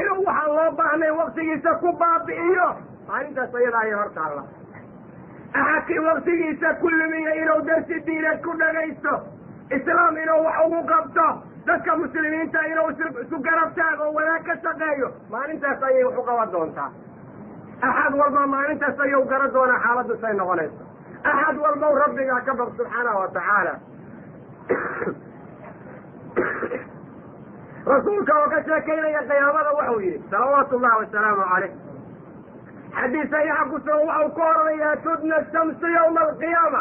inuu waxaan loo baahnay waktigiisa ku baabi'iyo maalintaas ayadaa ayay hor taalla axadkii waktigiisa ku lumiyey inuu darsi diineed ku dhagaysto islaam inuu wax ugu qabto dadka muslimiinta inuu isu garab taago wanaag ka shaqeeyo maalintaas ayay wax u qaban doontaa axad walba maalintaas ayuu garan doonaa xaaladdu say noqonayso axad walbow rabbigaa ka baq subxaanahu watacaala rasuulka oo ka sheekaynaya qiyaamada wuxuu yidhi salawaatu ullahi wasalaamu calayh xadiis saxiixa kusoo waxau ku oranayaa tudna shamsu yawma alqiyaama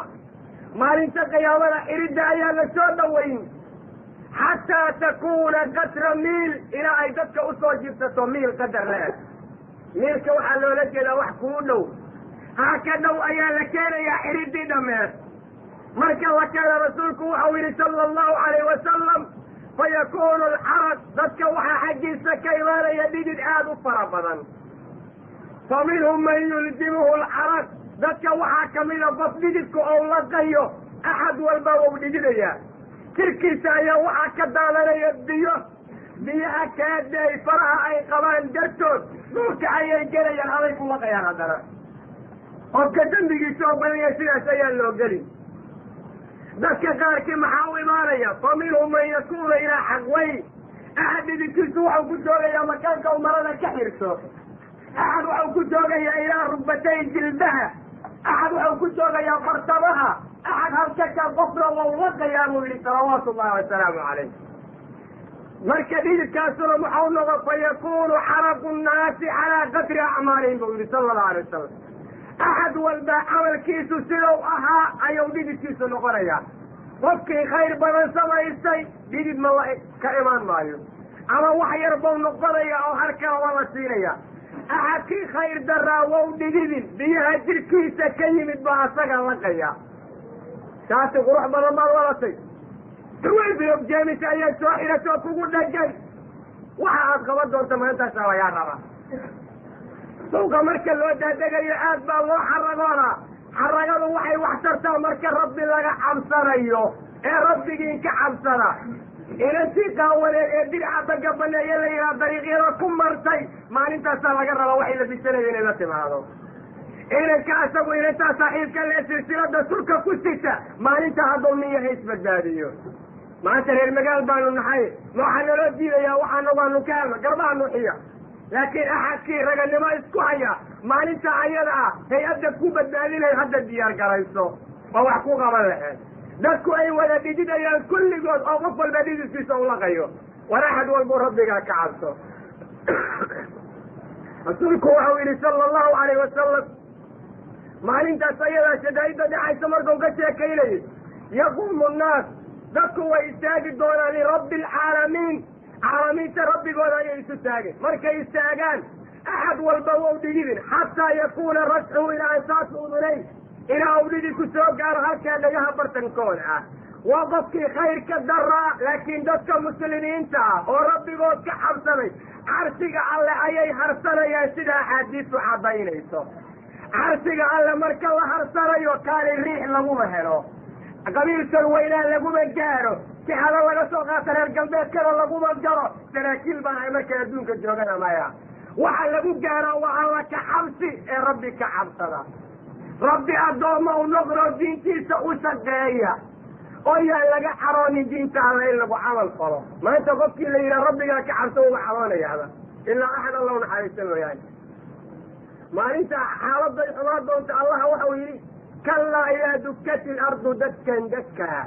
maalinta qiyaamada xiridda ayaa la soo dhaweyn xataa takuuna qadra miil ilaa ay dadka usoo jirsato miil qadar le-eg miilka waxaa loola jeedaa wax kuu dhow haa ka dhow ayaa la keenayaa xiriddii dhammeed marka la keena rasuulku waxau yidhi sala allahu calayh wasalam fayakunu alxaraj dadka waxaa xaggiisa ka imaanaya dhidid aada u fara badan fa minhum man yulzimuhu alxaraj dadka waxaa kamida qof dhididka ou laqayo axad walba wau dhididayaa jirkiisa ayaa waxaa ka daadanaya biyaha kaaday faraha ay qabaan dartood dhulka ayay gelayaan aday ku laqayaan haddana qofka dembigiisa oo badanya sidaas ayaa loo geli dadka qaarkii maxaa u imaanaya fa minhum man yakuunu ilaa xaqweyn axad dhididkiisu waxau ku joogayaa makaanka u marada ka xirto axad waxau ku joogayaa ilaa rugbatay jilbaha axad waxau ku joogayaa fartamaha axad halkaka qofna wau laqayaa buu yihi salawaatu ullahi wasalaamu calayh marka dhididkaasuna maxau noqo fayakunu xaraqu nnaasi calaa qadri acmaalihim buu yihi sala allahu alay wasalam axad walba camalkiisu sidau ahaa ayuu dhididkiisu noqonayaa qofkii khayr badan samaystay dhidid ma la ka imaan maayo ama wax yar bau noqonaya oo halkaa waa la siinaya axadkii khayr daraa wau dhididin biyaha jirkiisa ka yimid baa asaga laqaya taasi qurux badan baad wadatay duwaybiog jeemisa ayaa soo xidhatoo kugu dhagan waxa aad qaban doonta maantaasa lagaa rabaa suuqa marka loo daadegayo aad baa loo xaragoonaa xaragadu waxay wax tartaa marka rabbi laga cabsanayo ee rabbigiin ka cabsada inantii qaawaneed ee bidcada gabaneeye la yidhaha dariiqyada ku martay maalintaasaa laga rabaa waxay la bisanaya inay la timaado inanka asagu inantaa saaxiibka lee silsilada sulka ku sita maalintaa hadduu nin yahay isbadbaadiyo maanta reer magaal baanu nahay waxaa naloo diidayaa waxaana waanu ka helno garbaha nuuxiya laakiin axadkii raganimo isku haya maalinta ayada ah hay-adda ku badbaadinay hadda diyaar garayso oo wax ku qaban laheed dadku ay wada dhididayaan kulligood oo qof walba dhidiskiisa ulaqayo war axad walbuu rabbigaa ka cabso rasuulku waxau yidhi sala allahu alayh wasalam maalintaas ayadaa shadaa'idda dhexaysa markuu ka sheekaynayay yaquumu nnaas dadku way istaagi doonaan lirabbi alcaalamiin caalamiinta rabbigooda ayay isu taageen markay istaagaan axad walba wau dhigidin xataa yakuuna rasxuhu ilaa ansaas udunayn ilaa uu dhidi ku soo gaaro halkaa dhagaha bartankooda ah waa qofkii khayrka daraa laakiin dadka muslimiinta ah oo rabbigood ka cabsanay carsiga alle ayay harsanayaan sida axaadiistu caddaynayso carsiga alle marka la harsanayo kaali riix laguma helo qabiilkan weynaa laguma gaaro sixado laga soo qaata reer galbeedkana laguma garo saraakiil baan ay markay adduunka joogana maya waxa lagu gaaraa waa alla ka cabsi ee rabbi ka cabsada rabbi addoomma u noqdo diintiisa u shaqeeya oo yaan laga xaroonin diinta alle in lagu camal falo maanta qofkii la yidhaha rabbigaa ka cabso uga xaroonayaada ilaa axad alla u naxariista mooyaane maalinta xaaladay xumaan doonta allaha waxau yidhi kallaa idaa dukkati ilardu dadkan dadkaa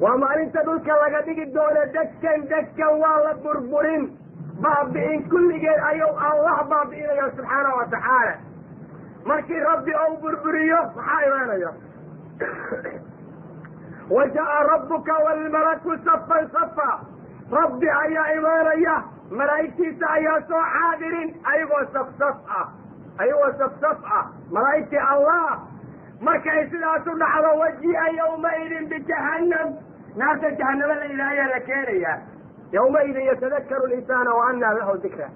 waa maalinta dhulka laga dhigi doono dadkan waa la burburin baabi'in kulligeed ayuu allah baabi'inaya subxaana wa tacaala markii rabbi ou burburiyo maxaa imaanaya wa jaa rabbuka waalmalaku safan safa rabbi ayaa imaanaya malaa'igtiisa ayaa soo xaadirin ayagoo saf ah malaa'igtii allah markay sidaas u dhacdo waji'a yawmaidin bijahannam naarta jahanamo la yidhaha ayaa la keenayaa yawmaidin yatadakaru linsaana wa annaa lahu dikra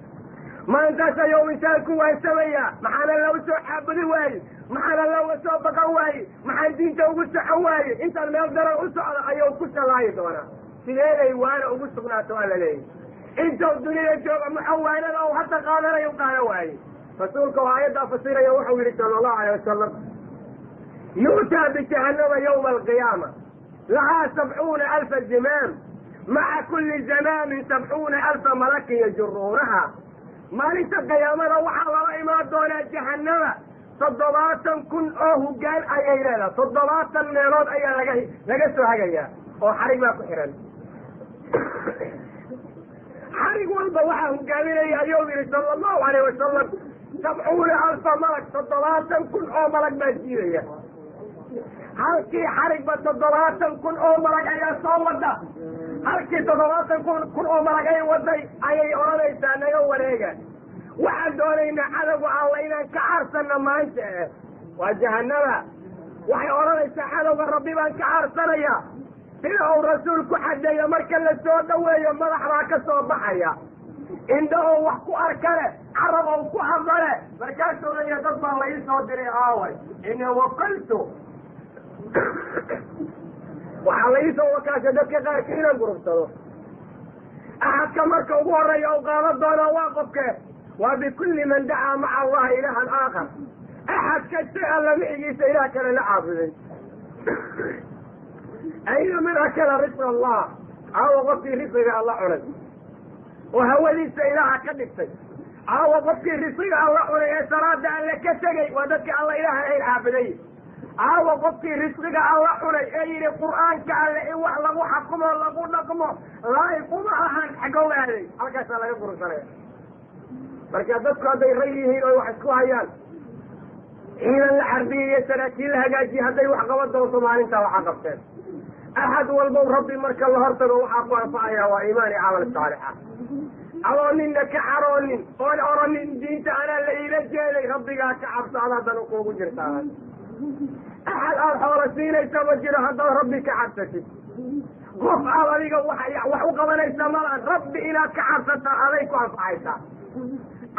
maantaas ayuu insaanku waansamaya maxaana lagu soo xaabudi waaye maxaana looga soo baqan waaye maxaan diinta ugu socon waaye intaan meel daran u socda ayuu ku sallaayi doonaa sideeday waana ugu sugnaato waa la leeyahy intuu dunida jooga muxawaanada u hadda qaadanayo qaada waaye rasuulka oo aayaddaa fasiraya wuxuu yidhi sala allahu alayh wasalam yu'taa bijahannama yawma alqiyaama lahaa 70,000 zimaam maca kulli zamaamin 70,000 malakin yajuruunaha maalinta qiyaamada waxaa lala imaan doonaa jahannama 70,000 oo hoggaan ayay leedahay 70 meelood ayaa laga soo hagayaa oo xarig baa ku xihan xarig walba waxaa hogaaminaya ayuu yidhi sala allahu alayh wasalam 70,000 malag 70,000 oo malag baa jiidaya halkii xarigba 70,000 oo malag ayaa soo wada halkii 70,000 oo malag ay waday ayay odhanaysaa naga wareega waxaan doonaynaa cadowga alla inaan ka carsana maanta waa jahanama waxay odhanaysaa cadowga rabbi baan ka carsanaya sida uu rasuulku xadeeyo marka la soo dhaweeyo madaxbaa ka soo baxaya indha oo wax ku arkale carab oo ku hadlale markaasuu leeya dad baa la ii soo diray aaway ini wakaltu waxaa la iisoo wakaasha dadka qaarka inaan gurubsado axadka marka ugu horeeya u qaadan doonaa waa qofkee waa bikulli man dacaa maca allahi ilaahan aakhar axad kasta alla micigiisa ilaah kale la caabuday ayna min akala risqa allah aawa qofkii risqiga alla cunay oo hawadiisa ilaaha ka dhigtay aawa qofkii risqiga alla cunay ee salaada alle ka tegay waa dadka alla ilaaha ay caabuday aawa qofkii risqiga alla cunay ee yidhi qur'aanka alle in wax lagu xakumo lagu dhaqmo laayquma ahaan xagow aaday halkaasaa laga gursanaya marka dadku hadday ray yihiin oy wax isku hayaan ciidan la xarbiyey iyo saraakiin la hagaajiyey hadday wax qaban doonto maalintaa waxa qabteen axad walbow rabbi marka la hortago waxaa ku anfacaya waa iimaan iyo camal saalixa adoo ninna ka xaroonin oon oranin diinta anaa la iila jeeday rabbigaa ka cabso adaadan kuugu jirtaa axad aada xoola siinaysa ma jiro haddaad rabbi ka cabsatid qof aad adiga wax u qabanaysa malaan rabbi inaad ka cabsataa aday ku anfacaysaa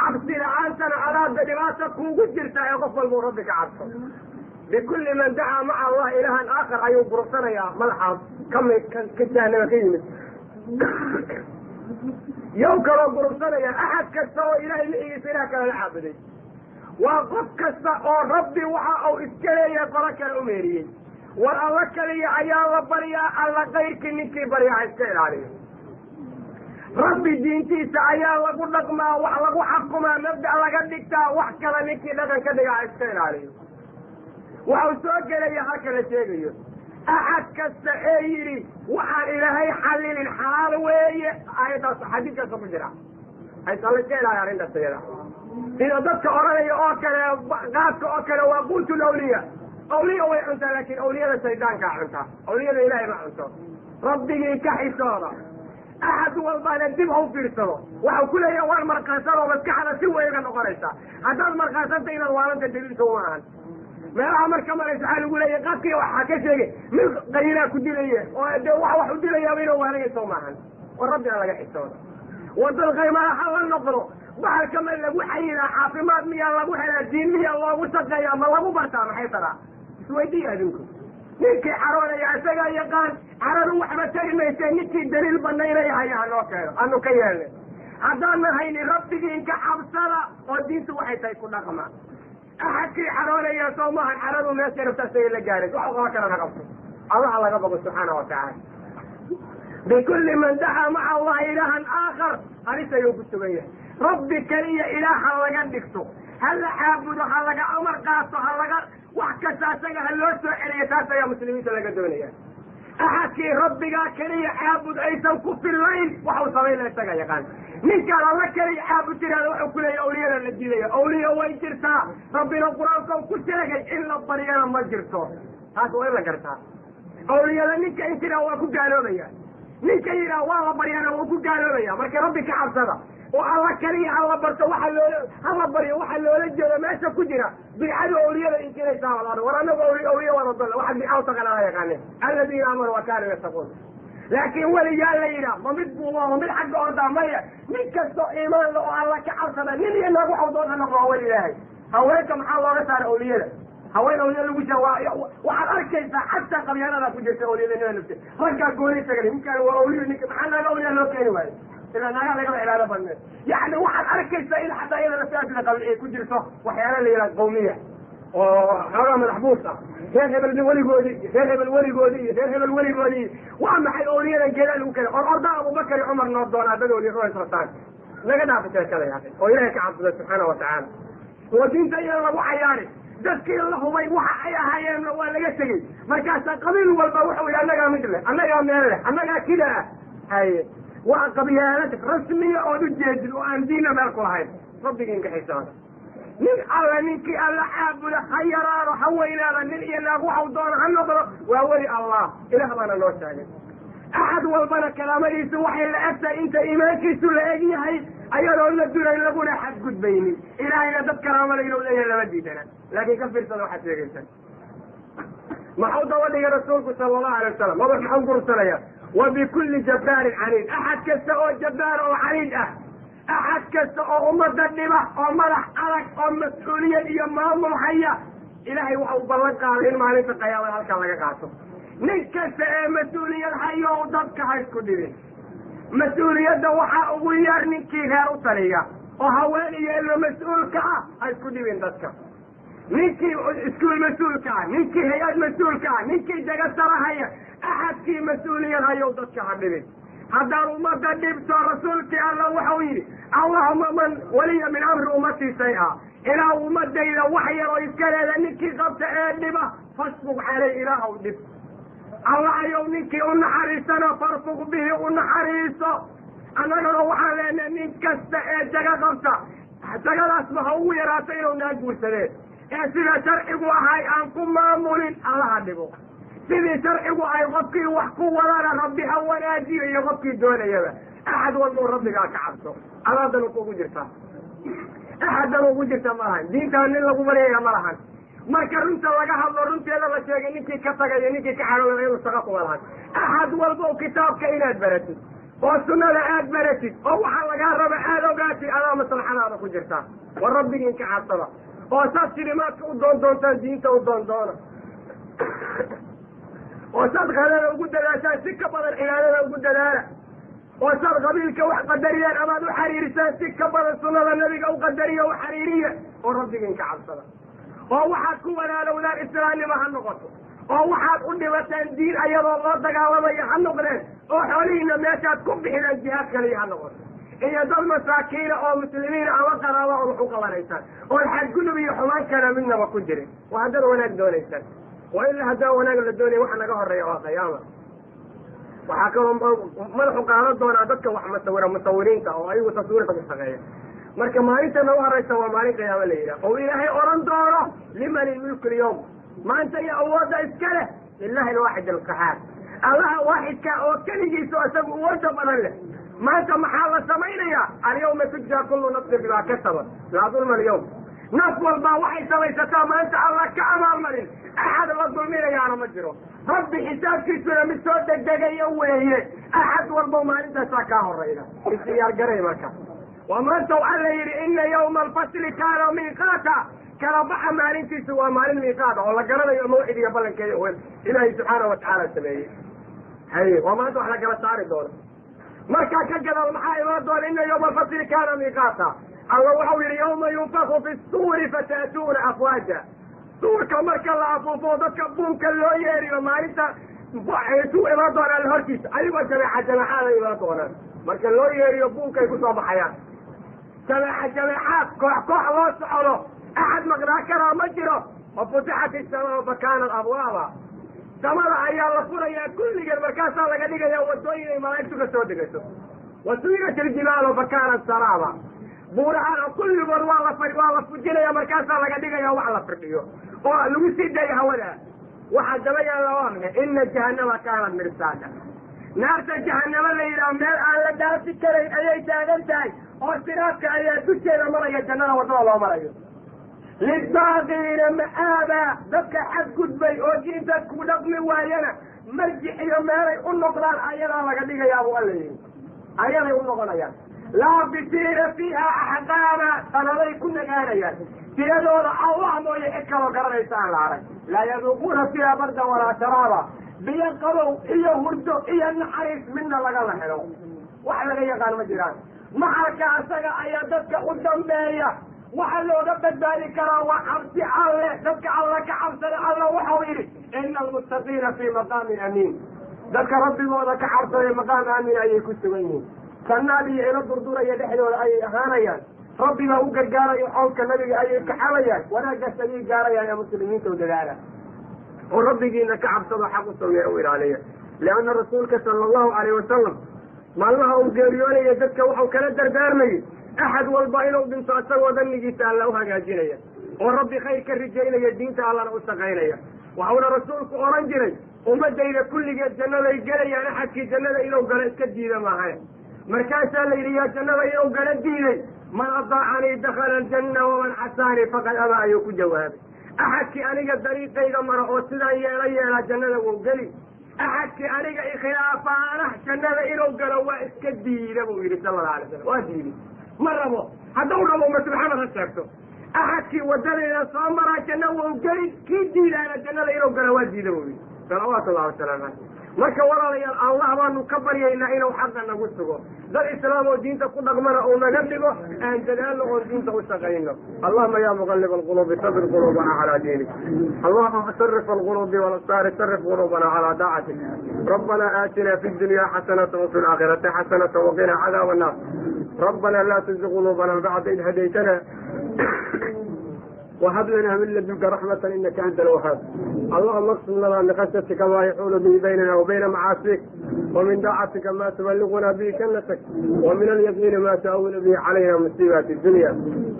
cabsi la-aantana adaada dhibaata kuugu jirtaa ee qof walbau rabbi ka cabso bikulli man dacaa maca allah ilaahan aakhar ayuu burursanayaa madaxaas ka jahanama ka yimid yow kaloo burursanaya axad kasta oo ilaahay micigiisa ilaah kale la caabuday waa qof kasta oo rabbi waxa uu iska leeyahay qolo kale u meeriyey war alla kaliya ayaa la baryaa alla kayrkii ninkii barya ha iska ilaaliyo rabbi diintiisa ayaa lagu dhaqmaa wax lagu xakumaa mabda' laga dhigtaa wax kale ninkii dhaqan ka dhiga ha iska ilaaliyo waxau soo gelaya halka la sheegayo axad kasta ee yidhi waxaan ilaahay xallilin xalaal weeye aayaddaas xadiidkaasa ku jira haysa la iska ilaaliya arrintaas iyada sida dadka odhanaya oo kale qaadka oo kale waa quutul awliya awliya way cuntaa laakiin awliyada shaydaankaa cuntaa awliyada ilaahay ma cunto rabbigii ka xisooda axad walbaana dib ha u fiirsado waxau ku leeyaha waan markaasanoo maskaxda si weyga noqonaysaa haddaad markaasanta inaad waalanta daliilka uma ahan meelaha marka maraysa waxaa lagu leeyahay qaadkii waxaa ka sheegay mid qaylaa ku dilaya oo dee wax u dilayaaba inuu waanagayso maahan oo rabbina laga xisooda wadan qaymaha ha la noqdo bahalka ma lagu xayinaa caafimaad miyaa lagu helaa diin miyaa loogu shaqeeyaa ma lagu bartaa maxay taraa isweydiiya adinku ninkii caroonaya isagaa yaqaan caradu waxba tari mayse ninkii daliil banaynaya haya hanoo keeno anu ka yeelnay haddaanan haynin rabbigiin ka cabsada oo diintu waxay tahay ku dhaqma axadkii caroonaya soo maahan caradu meesha rabtaasay la gaaray wax qaba kalena qabto allaha laga bogo subxaana watacaala bikulli man dacaa maca allahi ilaahan aakhar halis ayuu ku sugan yahay rabbi keliya ilaaha laga dhigto ha la caabudo ha laga amar qaato ha laga wax kasta isaga ha loo soo celiyo taas ayaa muslimiinta laga doonaya axadkii rabbigaa keliya caabud aysan ku fillayn waxau samayna isaga yaqaan ninkaan alla keliya caabud tiraada waxuu ku leeya awliyada la diidaya awliya way jirtaa rabbina qur-aanka ku sheegay in la baryana ma jirto taas waa in la gartaa awliyada ninka intiraa waa ku gaaloobaya ninka yidhaha waa la baryana waa ku gaaloobaya marka rabbi ka cabsada oo alla keliya hala barto hala baryo waxaa loola jeeda meesha ku jira bidcadu awliyada inkinaysaa war anagu awliya waana dalla waxa bidca u taqaanaa yaqaaneen aladiina aamanuu wa kaanuu yattaquun laakiin weligaa la yidhaha ma mid buuba ma mid xagga ordaa maya nin kastoo iimaan la oo alla ka cabsada nin iyo naag waxau doona noqo waa weli ilaahay haweenka maxaa looga saara awliyada haween awliya lagu jaa waxaad arkaysaa xataa qabyaanadaa ku jirta awliyada nima nafte raggaa gooni tagani ninkaan waa awliya ninka maxaa naaga awliya loo keeni waayo ilaa naagaa lagaba ilaalo badneed yani waxaad arkaysaa in xataa iyadana siaasla qabi ay ku jirto waxyaala la yidhaha qawmiya oo xoogaa madaxbuus ah reer hebel weligoodii reer hebel weligoodii iyo reer hebel weligoodii waa maxay awliyadan geedaa lagu kena orda abubakar iyo cumar noo doonaa dadoodii ruaysrataan laga dhaafa sheekada yani oo ilaahay ka cabsada subxaana watacaala oo diinta iyada lagu cayaari dadkii la hubay waxa ay ahaayeenna waa laga tegey markaasaa qabiil walba wuxuu yidhi annagaa mid leh annagaa meel leh annagaa kida ah haye waa qabyaalad rasmiya ood ujeedid oo aan diinna meel ku lahayn rabbigiin ka xisaaba nin alla ninkii alla caabuda ha yaraado ha weynaada nin iyo naag waxau doona ha noqdo waa weli allah ilaah baana noo sheegay axad walbana kalaamadiisu waxay la egtahay inta iimaankiisu la eg yahay ayadoo la duray laguna xadgudbaynin ilaahayna dad karaamada inuu leeyahay lama diidana laakiin ka fiirsada waxaad sheegaysa maxuu daba dhigay rasuulku sala allahu alay wasalam maba maxuu gursanaya وبكل جبار عنيد أحد كسا أو جبار أو عنيد أحد كسا أو أمة النبا أو ملح ألك أو مسؤولية إيمان محيا إلهي وحو بلنك على إلما عليك القيامة هلك الله يقاطه نكسا مسؤولية الحياة وضبك حيث كدين مسؤولية دوحة أغيار نكي غير طريقة وهواني إلا مسؤول كعا حيث كدين ضبك نكي اسكول مسؤول كعا نكي هياد مسؤول كعا نكي جغسر هيا أحد في مسؤولية هيا وضبك حبيبين هذا أمة النبي رسولك الله وحويني اللهم من ولي من أمر أمتي شيئا إلى أمة إلى وحي ويسكال لنكي قبت النبا فاسبق عليه إله النبي الله يومنك أنحريسنا فارفق به أنحريسا أنا نروح علينا نكست جغا قبتا جغا اسمه هو يراتين وناقو سنين سيدا شرعي وحي أنكم مامولين الله النبي سيدي شرعي وحي غبكي وحكو ولا ربي هوناجي يغبكي دون يبا أحد والله ربي قاك عبده ألا دلوكو جرتا أحد دلوكو جرتا مرحان دين كان لغو مريا مرحان marka runta laga hadlo runteeda la sheegay ninkii ka tagay ninkii ka xarooday inuu shaqo ku walahay ahad walba kitaabka inaad baratid oo sunnada aad baratid oo waxa laga raba aad ogaatid adaa maslaxadaada ku jirta war rabbigiin ka cabsada oo saad silimaadka u doondoontaan diinta u doondoona oo saad khalada ugu dadaashaan si ka badan cibaadada ugu dadaala oo saad qabiilka wax qadariyaan amaad u xariirisaan si ka badan sunnada nabiga u qadariya u xariiriya oo rabbigiin ka cabsada oo waxaad ku walaalowdaan islaamnimo ha noqoto oo waxaad u dhibataan diin ayadoo loo dagaalamayo ha noqdeen oo xoolihiina meeshaad ku bixidaan jihaad kaliya ha noqoto iyo dad masaakiina oo muslimiina ama qaraaba oo wax u qabanaysaan oon xadgudub iyo xumaan kana midnaba ku jirin waa haddaad wanaag doonaysaan waa ilaa haddaan wanaag la doonaya waxa naga horeeya waa qiyaama waxaa kaloo madaxu qaadan doonaa dadka wax musawiriinta oo ayagu taswiirka ku shaqeeya marka maalinta nagu horeysa waa maalin qiyaamo la yidhaha oo ilaahay oran doono liman ilmulku lyawm maanta iyo awoodda iska leh lilahi alwaaxid alqahaar allaha waaxidka oo keligiisa isagu awoodda badan leh maanta maxaa la samaynayaa alyawma tujzaa kullu nafsin bimaa kasabat laa dulma alyawm naf walbaa waxay samaysataa maanta alla ka abaalmarin axad la dulminayaana ma jiro rabbi xisaabkiisuna mid soo degdegayo weeye axad walba maalintaasaa kaa horeyda isdiyaar garay marka waa maanta waxaa la yidhi ina yawma alfasli kaana miiqaata kala baxa maalintiisu waa maalin miiqaada oo la garanayo mawcid iyo ballankeeda wen ilaahay subxaana watacaala sameeyey hay waa maanta wax la kala saari doono markaa ka gadaal maxaa imaan doona ina yawma alfasli kaana miiqaata alla waxau yidhi yawma yunfaku fi suuri fata'tuuna afwaaja suurka marka la afuufo dadka buunka loo yeeriyo maalinta su imaan doonaan hortiisa ayagoo jameexaada imaan doonaan marka loo yeeriyo buunkay kusoo baxayaan jameexaad koox loo socdo axad maqnaa karaa ma jiro wafutixat isamaa fakaanat abwaaba samada ayaa la furayaa kulligeed markaasaa laga dhigaya wadooyin ay malaa'igtu ka soo degayso wasuyirat iljibaalu fakaanat saraaba buuraha kulligood waa la fujinaya markaasaa laga dhigaya wax la firdhiyo oo lagu sii dayo hawada waxaa daba yaalla waa maxay ina jahannama kaanat mirsaada naarta jahanamo la yidhaha meel aan la dhaafi karayn ayay taagan tahay oo siraadka ayaa dusheeda maraya jannada waddada loo marayo lidaaqiina ma'aaba dadka xadgudbay oo diintaas ku dhaqmi waayana marjic iyo meelay u noqdaan ayadaa laga dhigayaa buu alla yidhi ayaday u noqonayaan laabisiina fiiha axqaama sanaday ku nagaanayaan tiradooda allah mooye cid kaloo garanaysa aan la arag laa yaduuquuna fiiha bardan walaa sharaaba biyo qabow iyo hurdo iyo naxariis midna lagala helo wax laga yaqaan ma jiraan maxalka asaga ayaa dadka u dambeeya waxa looga badbaadi karaa waa cabsi alle dadka alla ka cabsada alla waxau yidhi ina almuttaqiina fii maqaamin amiin dadka rabbigooda ka cabsaday maqaam aamin ayay ku sugan yihiin sannaad iyo ilo durduraya dhexdooda ayay ahaanayaan rabbigaa u gargaarayo xowlka nabiga ayay kaxalayaan wanaaggaas ayay gaarayaan ee muslimiinta u dadaala oo rabbigiina ka cabsado xaq u sameeya u ilaaliya lianna rasuulka sala allahu alayh wasalam maalmaha uu geeriyoonaya dadka waxau kala dardaarmayay axad walba inuu dhinto isagoo dhannigiisa alla u hagaajinaya oo rabbi khayr ka rijaynaya diinta allana u shaqaynaya waxauna rasuulku odhan jiray ummadayda kulligeed jannaday gelayaan axadkii jannada inuu galo iska diida maahayn markaasaa la yidhi yaa jannada inuu gala diiday man adaacanii dakhala aljanna waman casaanii faqad abaa ayuu ku jawaabay axadkii aniga dariiqayda mara oo sidaan yeelaa jannada wuu geli axadkii aniga ikhilaafaana jannada inuu galo waa iska diida buu yidhi sala alla alay slam waa diiday ma rabo haddau rabo ma subxaanad ha sheegto axadkii wadadayda soo maraa janna wuu geli kii diidaana jannada inuu galo waa diida buu yidhi salawaatu llahi wasalaamu caleyh marka walaalayaal allah baanu ka baryaynaa inuu xaqa nagu sugo dad islaam oo diinta ku dhaqmana uu naga dhigo aan dadaalno oon diinta u shaqayno allahuma ya muqalib alqulubi sabir qulubana calaa diinik allahuma sarif alqulubi walabsaari sarif qulubana calaa daacatik rabbana aatina fi dunya xasanata wafi laakhirati xasanata waqina cadaab annaar rabbana laa tuzig qulubana bacda id hadaytana وهب لنا من لدنك رحمة إنك أنت الوهاب اللهم اقسم لنا من خشيتك ما يحول به بيننا وبين معاصيك ومن طاعتك ما تبلغنا به جنتك ومن اليقين ما تهون به علينا مصيبات الدنيا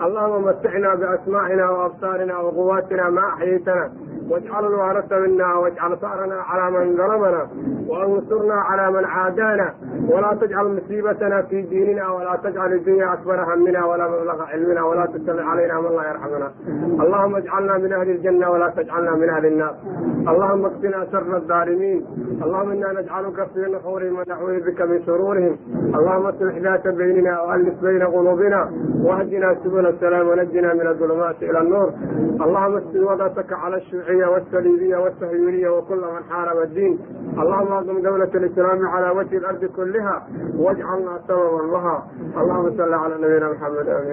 اللهم متعنا بأسماعنا وأبصارنا وقواتنا ما أحييتنا واجعل الوارث منا واجعل ثأرنا على من ظلمنا وانصرنا على من عادانا ولا تجعل مصيبتنا في ديننا ولا تجعل الدنيا أكبر همنا ولا مبلغ علمنا ولا تسلط علينا من لا يرحمنا اللهم اجعلنا من أهل الجنة ولا تجعلنا من أهل النار اللهم اكفنا شر الظالمين. اللهم إنا نجعلك في نحورهم ونعوذ بك من شرورهم. اللهم اصلح ذات بيننا وألف بين قلوبنا واهدنا سبل السلام ونجنا من الظلمات إلى النور. اللهم اسلم وضعتك على الشيوعية والصليبية والصهيونية وكل من حارب الدين. اللهم اعظم دولة الإسلام على وجه الأرض كلها واجعلنا سببا لها. اللهم صل على نبينا محمد. آمين.